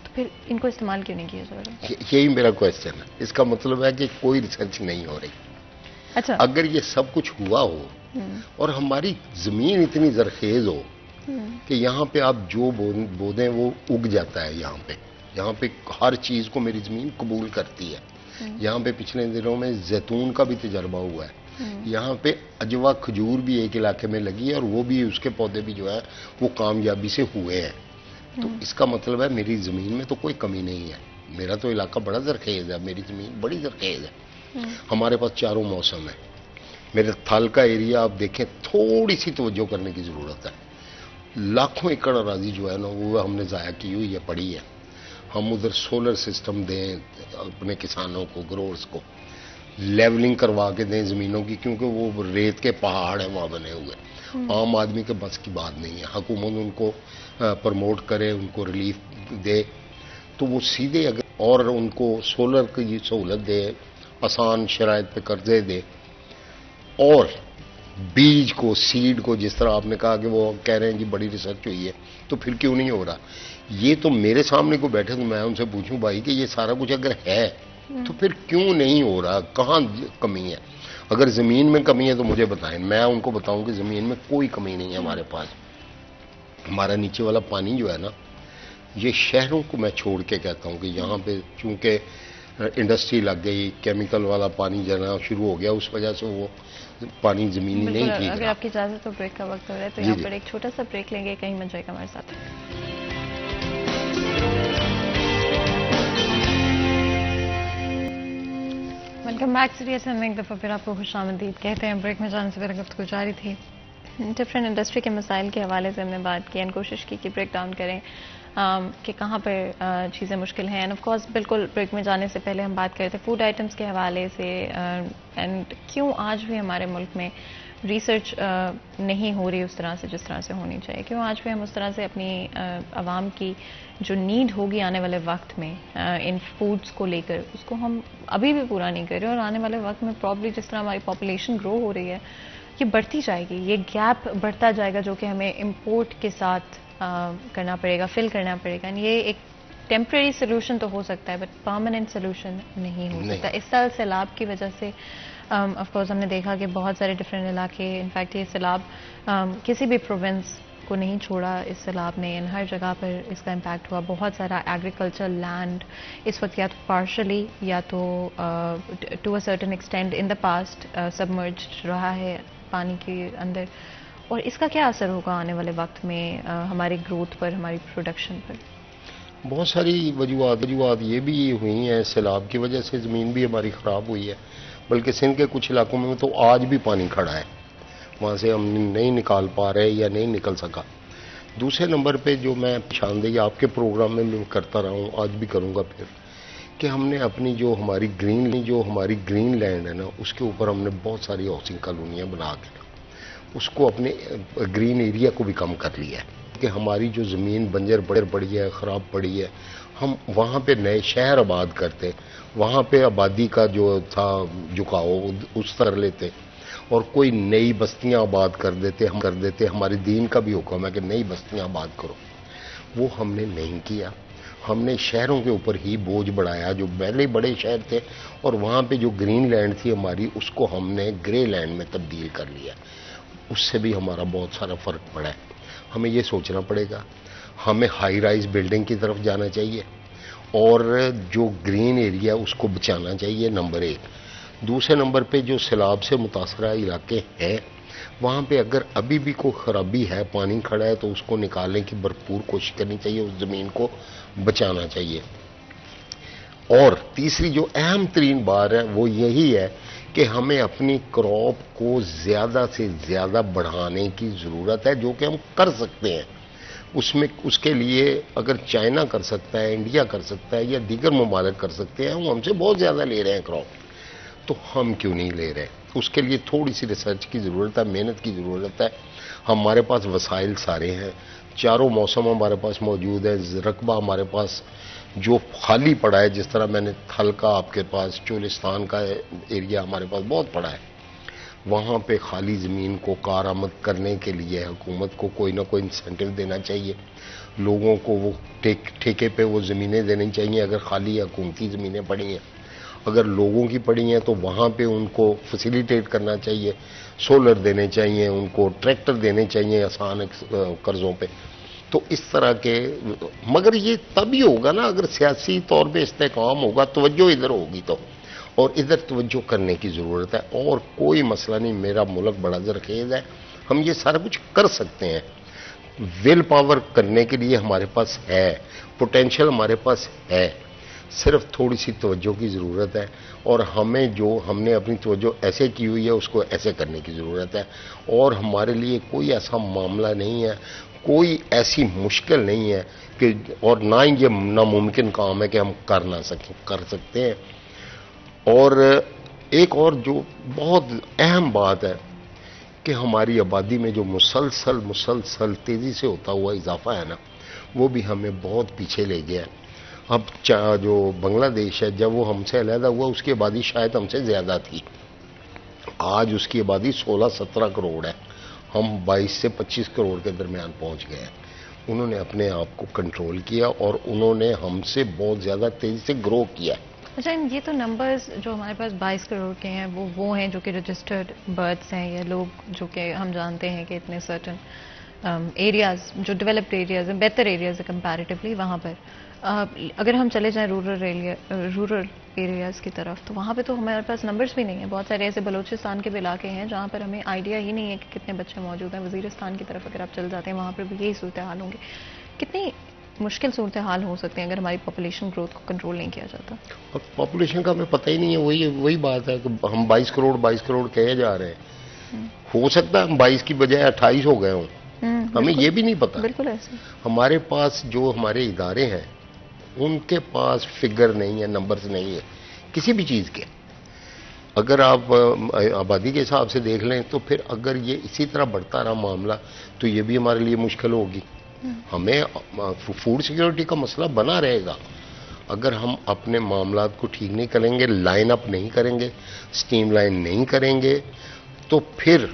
تو پھر ان کو استعمال کیوں نہیں کیا جا رہا؟ یہی میرا کوشچن ہے. اس کا مطلب ہے کہ کوئی ریسرچ نہیں ہو رہی. اچھا، اگر یہ سب کچھ ہوا ہو اور ہماری زمین اتنی زرخیز ہو کہ یہاں پہ آپ جو بودیں وہ اگ جاتا ہے. یہاں پہ ہر چیز کو میری زمین قبول کرتی ہے. یہاں پہ پچھلے دنوں میں زیتون کا بھی تجربہ ہوا ہے. یہاں پہ اجوا کھجور بھی ایک علاقے میں لگی ہے اور وہ بھی اس کے پودے بھی جو ہے وہ کامیابی سے ہوئے ہیں. تو اس کا مطلب ہے میری زمین میں تو کوئی کمی نہیں ہے. میرا تو علاقہ بڑا زرخیز ہے, میری زمین بڑی زرخیز ہے. ہمارے پاس چاروں موسم ہے. میرے تھال کا ایریا آپ دیکھیں, تھوڑی سی توجہ کرنے کی ضرورت ہے. لاکھوں ایکڑ اراضی جو ہے نا وہ ہم نے ضائع کی ہوئی ہے, پڑی ہے. ہم ادھر سولر سسٹم دیں اپنے کسانوں کو, گروورز کو, لیولنگ کروا کے دیں زمینوں کی, کیونکہ وہ ریت کے پہاڑ ہیں وہاں بنے ہوئے. عام آدمی کے بس کی بات نہیں ہے. حکومت ان کو پروموٹ کرے, ان کو ریلیف دے تو وہ سیدھے اگر, اور ان کو سولر کی سہولت دے, آسان شرائط پہ قرضے دے, اور بیج کو, سیڈ کو, جس طرح آپ نے کہا کہ وہ کہہ رہے ہیں جی بڑی ریسرچ ہوئی ہے, تو پھر کیوں نہیں ہو رہا؟ یہ تو میرے سامنے کو بیٹھے تو میں ان سے پوچھوں بھائی کہ یہ سارا کچھ اگر ہے تو پھر کیوں نہیں ہو رہا؟ کہاں کمی ہے؟ اگر زمین میں کمی ہے تو مجھے بتائیں, میں ان کو بتاؤں کہ زمین میں کوئی کمی نہیں ہے ہمارے پاس. ہمارا نیچے والا پانی جو ہے نا, یہ شہروں کو میں چھوڑ کے کہتا ہوں کہ یہاں پہ چونکہ انڈسٹری لگ گئی, کیمیکل والا پانی جانا شروع ہو گیا, اس وجہ سے وہ پانی زمینی نہیں کی. اگر آپ کی اجازت تو بریک کا وقت ہو رہا ہے تو یہاں پر ایک چھوٹا سا بریک لیں گے, کہیں مت جائے گا ہمارے ساتھ. Welcome back. سیریس میں ایک دفعہ پھر آپ کو خوش آمدید کہتے ہیں. بریک میں جانے سے پہلے گفتگو جاری تھی, ڈفرینٹ انڈسٹری کے مسائل کے حوالے سے ہم نے بات کی, کوشش کی کہ بریک ڈاؤن کریں کہ کہاں پر چیزیں مشکل ہیں. اینڈ آف کورس بالکل بریک میں جانے سے پہلے ہم بات کرتے تھے فوڈ آئٹمس کے حوالے سے, اینڈ کیوں آج بھی ہمارے ملک میں ریسرچ نہیں ہو رہی اس طرح سے جس طرح سے ہونی چاہیے. کیوں آج بھی ہم اس طرح سے اپنی عوام کی جو نیڈ ہوگی آنے والے وقت میں ان فوڈز کو لے کر, اس کو ہم ابھی بھی پورا نہیں کر رہے, اور آنے والے وقت میں پرابلی جس طرح ہماری پاپولیشن گرو ہو رہی ہے یہ بڑھتی جائے گی, یہ گیپ بڑھتا جائے گا جو کہ ہمیں امپورٹ کے ساتھ کرنا پڑے گا, فل کرنا پڑے گا. یہ ایک ٹیمپریری سولوشن تو ہو سکتا ہے بٹ پرماننٹ سولوشن نہیں ہو سکتا. اس سال سیلاب کی وجہ سے آف کورس ہم نے دیکھا کہ بہت سارے ڈفرینٹ علاقے, انفیکٹ یہ سیلاب کسی بھی پروونس کو نہیں چھوڑا اس سیلاب نے, ہر جگہ پر اس کا امپیکٹ ہوا. بہت سارا ایگریکلچر لینڈ اس وقت یا تو پارشلی یا تو to a certain extent in the past submerged رہا ہے پانی کے اندر. اور اس کا کیا اثر ہوگا آنے والے وقت میں ہماری گروتھ پر, ہماری پروڈکشن پر؟ بہت ساری وجوہات یہ بھی ہوئی ہیں. سیلاب کی وجہ سے زمین بھی ہماری خراب ہوئی ہے, بلکہ سندھ کے کچھ علاقوں میں تو آج بھی پانی کھڑا ہے, وہاں سے ہم نہیں نکال پا رہے یا نہیں نکل سکا. دوسرے نمبر پہ جو میں نشاندہی آپ کے پروگرام میں کرتا رہا ہوں, آج بھی کروں گا پھر, کہ ہم نے اپنی جو ہماری گرین لینڈ ہے نا, اس کے اوپر ہم نے بہت ساری ہاؤسنگ کالونیاں بنا کے اس کو اپنے گرین ایریا کو بھی کم کر لیا ہے. کہ ہماری جو زمین بنجر پڑی ہے, خراب پڑی ہے, ہم وہاں پہ نئے شہر آباد کرتے, وہاں پہ آبادی کا جو تھا جھکاؤ اس طرح لیتے اور کوئی نئی بستیاں آباد کر دیتے. ہمارے دین کا بھی حکم ہے کہ نئی بستیاں آباد کرو. وہ ہم نے نہیں کیا. ہم نے شہروں کے اوپر ہی بوجھ بڑھایا, جو پہلے بڑے شہر تھے, اور وہاں پہ جو گرین لینڈ تھی ہماری, اس کو ہم نے گرے لینڈ میں تبدیل کر لیا. اس سے بھی ہمارا بہت سارا فرق پڑا ہے. ہمیں یہ سوچنا پڑے گا, ہمیں ہائی رائز بلڈنگ کی طرف جانا چاہیے اور جو گرین ایریا اس کو بچانا چاہیے, نمبر 1. دوسرے نمبر پہ جو سیلاب سے متاثرہ علاقے ہیں وہاں پہ اگر ابھی بھی کوئی خرابی ہے, پانی کھڑا ہے, تو اس کو نکالنے کی بھرپور کوشش کرنی چاہیے, اس زمین کو بچانا چاہیے. اور تیسری جو اہم ترین بات ہے وہ یہی ہے کہ ہمیں اپنی کراپ کو زیادہ سے زیادہ بڑھانے کی ضرورت ہے, جو کہ ہم کر سکتے ہیں. اس کے لیے اگر چائنا کر سکتا ہے, انڈیا کر سکتا ہے, یا دیگر ممالک کر سکتے ہیں, وہ ہم سے بہت زیادہ لے رہے ہیں کراپ, تو ہم کیوں نہیں لے رہے؟ اس کے لیے تھوڑی سی ریسرچ کی ضرورت ہے, محنت کی ضرورت ہے. ہمارے پاس وسائل سارے ہیں, چاروں موسم ہمارے پاس موجود ہیں. رقبہ ہمارے پاس جو خالی پڑا ہے, جس طرح میں نے تھل کا آپ کے پاس چولستان کا ایریا ہمارے پاس بہت پڑا ہے, وہاں پہ خالی زمین کو کارآمد کرنے کے لیے حکومت کو کوئی نہ کوئی انسینٹیو دینا چاہیے. لوگوں کو وہ ٹھیکے پہ وہ زمینیں دینی چاہیے اگر خالی حکومتی زمینیں پڑی ہیں. اگر لوگوں کی پڑی ہیں تو وہاں پہ ان کو فیسیلیٹیٹ کرنا چاہیے، سولر دینے چاہیے، ان کو ٹریکٹر دینے چاہیے آسان قرضوں پہ. تو اس طرح کے، مگر یہ تبھی ہوگا نا اگر سیاسی طور پہ استحکام ہوگا، توجہ ادھر ہوگی تو، اور ادھر توجہ کرنے کی ضرورت ہے. اور کوئی مسئلہ نہیں، میرا ملک بڑا زرخیز ہے، ہم یہ سارا کچھ کر سکتے ہیں. ول پاور کرنے کے لیے ہمارے پاس ہے، پوٹینشل ہمارے پاس ہے، صرف تھوڑی سی توجہ کی ضرورت ہے. اور ہمیں جو ہم نے اپنی توجہ ایسے کی ہوئی ہے اس کو ایسے کرنے کی ضرورت ہے. اور ہمارے لیے کوئی ایسا معاملہ نہیں ہے، کوئی ایسی مشکل نہیں ہے کہ، اور نہ ہی یہ ناممکن کام ہے کہ ہم کر سکتے ہیں. اور ایک اور جو بہت اہم بات ہے کہ ہماری آبادی میں جو مسلسل تیزی سے ہوتا ہوا اضافہ ہے نا، وہ بھی ہمیں بہت پیچھے لے گیا ہے. اب جو بنگلہ دیش ہے، جب وہ ہم سے علیحدہ ہوا اس کی آبادی شاید ہم سے زیادہ تھی. آج اس کی آبادی 16-17 کروڑ ہے، ہم 22 سے 25 کروڑ کے درمیان پہنچ گئے ہیں. انہوں نے اپنے آپ کو کنٹرول کیا اور انہوں نے ہم سے بہت زیادہ تیزی سے گرو کیا. اچھا، یہ تو نمبرز جو ہمارے پاس 22 کروڑ کے ہیں وہ ہیں جو کہ رجسٹرڈ برتھس ہیں، یا لوگ جو کہ ہم جانتے ہیں کہ اتنے سرٹن ایریاز جو ڈیولپڈ ایریاز ہیں، بہتر ایریاز ہیں کمپیریٹیولی، وہاں پر اگر ہم چلے جائیں رورل ایریاز کی طرف تو وہاں پہ تو ہمارے پاس نمبرز بھی نہیں ہیں. بہت سارے ایسے بلوچستان کے بھی علاقے ہیں جہاں پر ہمیں آئیڈیا ہی نہیں ہے کہ کتنے بچے موجود ہیں. وزیرستان کی طرف اگر آپ چل جاتے ہیں وہاں پر بھی یہی صورتحال ہوں گے. کتنی مشکل صورتحال ہو سکتے ہیں اگر ہماری پاپولیشن گروتھ کو کنٹرول نہیں کیا جاتا. اور پاپولیشن کا ہمیں پتہ ہی نہیں ہے. وہی بات ہے کہ ہم 22 کروڑ کہے جا رہے ہیں. ہو سکتا ہے ہم 22 کی بجائے 28 ہو گئے ہوں، ہمیں یہ بھی نہیں پتا. بالکل ایسے ہمارے پاس جو ہمارے ادارے ہیں ان کے پاس فگر نہیں ہے، نمبرز نہیں ہے کسی بھی چیز کے. اگر آپ آبادی کے حساب سے دیکھ لیں تو پھر اگر یہ اسی طرح بڑھتا رہا معاملہ تو یہ بھی ہمارے لیے مشکل ہوگی. ہمیں فوڈ سیکیورٹی کا مسئلہ بنا رہے گا اگر ہم اپنے معاملات کو ٹھیک نہیں کریں گے، لائن اپ نہیں کریں گے، سٹیم لائن نہیں کریں گے، تو پھر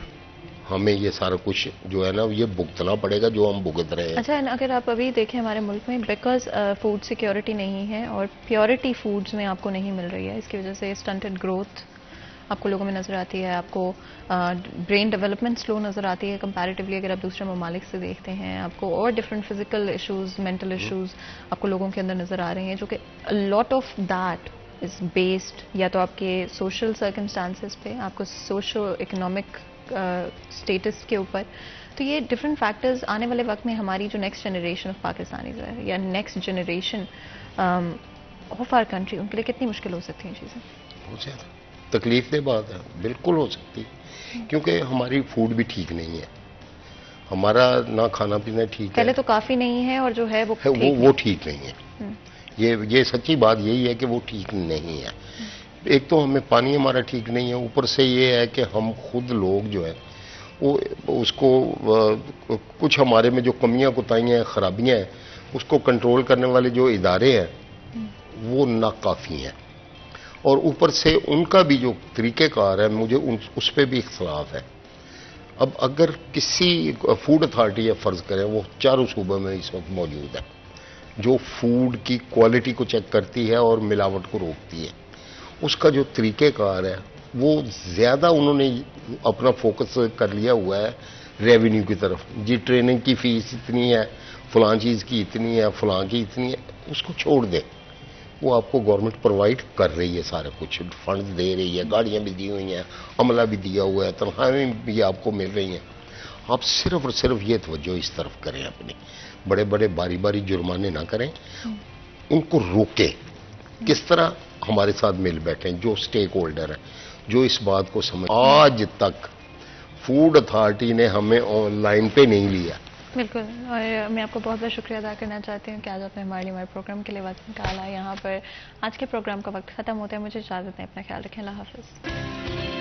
ہمیں یہ سارا کچھ جو ہے نا یہ بھگتنا پڑے گا جو ہم بھگت رہے ہیں. اچھا، اگر آپ ابھی دیکھیں ہمارے ملک میں بیکاز فوڈ سیکیورٹی نہیں ہے اور پیورٹی فوڈز میں آپ کو نہیں مل رہی ہے، اس کی وجہ سے اسٹنٹڈ گروتھ آپ کو لوگوں میں نظر آتی ہے، آپ کو برین ڈیولپمنٹ سلو نظر آتی ہے کمپیریٹیولی اگر آپ دوسرے ممالک سے دیکھتے ہیں. آپ کو اور different physical issues, mental issues آپ کو لوگوں کے اندر نظر آ رہے ہیں، جو کہ lot of that is based یا تو آپ کے سوشل سرکمسٹانسز پہ، آپ کو سوشو اکنامک اسٹیٹس کے اوپر. تو یہ ڈفرینٹ فیکٹرز آنے والے وقت میں ہماری جو نیکسٹ جنریشن آف پاکستانی ہے یا next generation of our country, ان کے لیے کتنی مشکل ہو سکتی ہیں چیزیں. بہت زیادہ تکلیف دہ بات ہے، بالکل ہو سکتی، کیونکہ ہماری فوڈ بھی ٹھیک نہیں ہے، ہمارا نہ کھانا پینا ٹھیک ہے. پہلے تو کافی نہیں ہے اور جو ہے وہ ٹھیک نہیں ہے. یہ سچی بات یہی ہے کہ وہ ٹھیک نہیں ہے. ایک تو ہمیں پانی ہمارا ٹھیک نہیں ہے، اوپر سے یہ ہے کہ ہم خود لوگ جو ہے وہ اس کو کچھ ہمارے میں جو کمیاں کوتاہیاں ہیں، خرابیاں ہیں، اس کو کنٹرول کرنے والے جو ادارے ہیں وہ ناکافی ہیں. اور اوپر سے ان کا بھی جو طریقہ کار ہے مجھے اس پہ بھی اختلاف ہے. اب اگر کسی فوڈ اتھارٹی یا فرض کریں وہ چاروں صوبوں میں اس وقت موجود ہے جو فوڈ کی کوالٹی کو چیک کرتی ہے اور ملاوٹ کو روکتی ہے، اس کا جو طریقہ کار ہے وہ زیادہ انہوں نے اپنا فوکس کر لیا ہوا ہے ریونیو کی طرف. جی ٹریننگ کی فیس اتنی ہے، فلاں چیز کی اتنی ہے، فلاں کی اتنی ہے، اس کو چھوڑ دیں. وہ آپ کو گورنمنٹ پرووائڈ کر رہی ہے سارا کچھ، فنڈز دے رہی ہے، گاڑیاں بھی دی ہوئی ہیں، عملہ بھی دیا ہوا ہے، تنخواہیں بھی آپ کو مل رہی ہیں. آپ صرف اور صرف یہ توجہ اس طرف کریں، اپنی بڑے بڑے باری جرمانے نہ کریں، ان کو روکیں. کس طرح؟ ہمارے ساتھ مل بیٹھیں جو سٹیک ہولڈر ہیں، جو اس بات کو سمجھ. آج تک فوڈ اتھارٹی نے ہمیں آن لائن پہ نہیں لیا. بالکل، اور میں آپ کو بہت بہت شکریہ ادا کرنا چاہتی ہوں کہ آج آپ نے ہمارے پروگرام کے لیے وقت نکالا. یہاں پر آج کے پروگرام کا وقت ختم ہوتا ہے، مجھے اجازت دیں، اپنا خیال رکھیں، اللہ حافظ.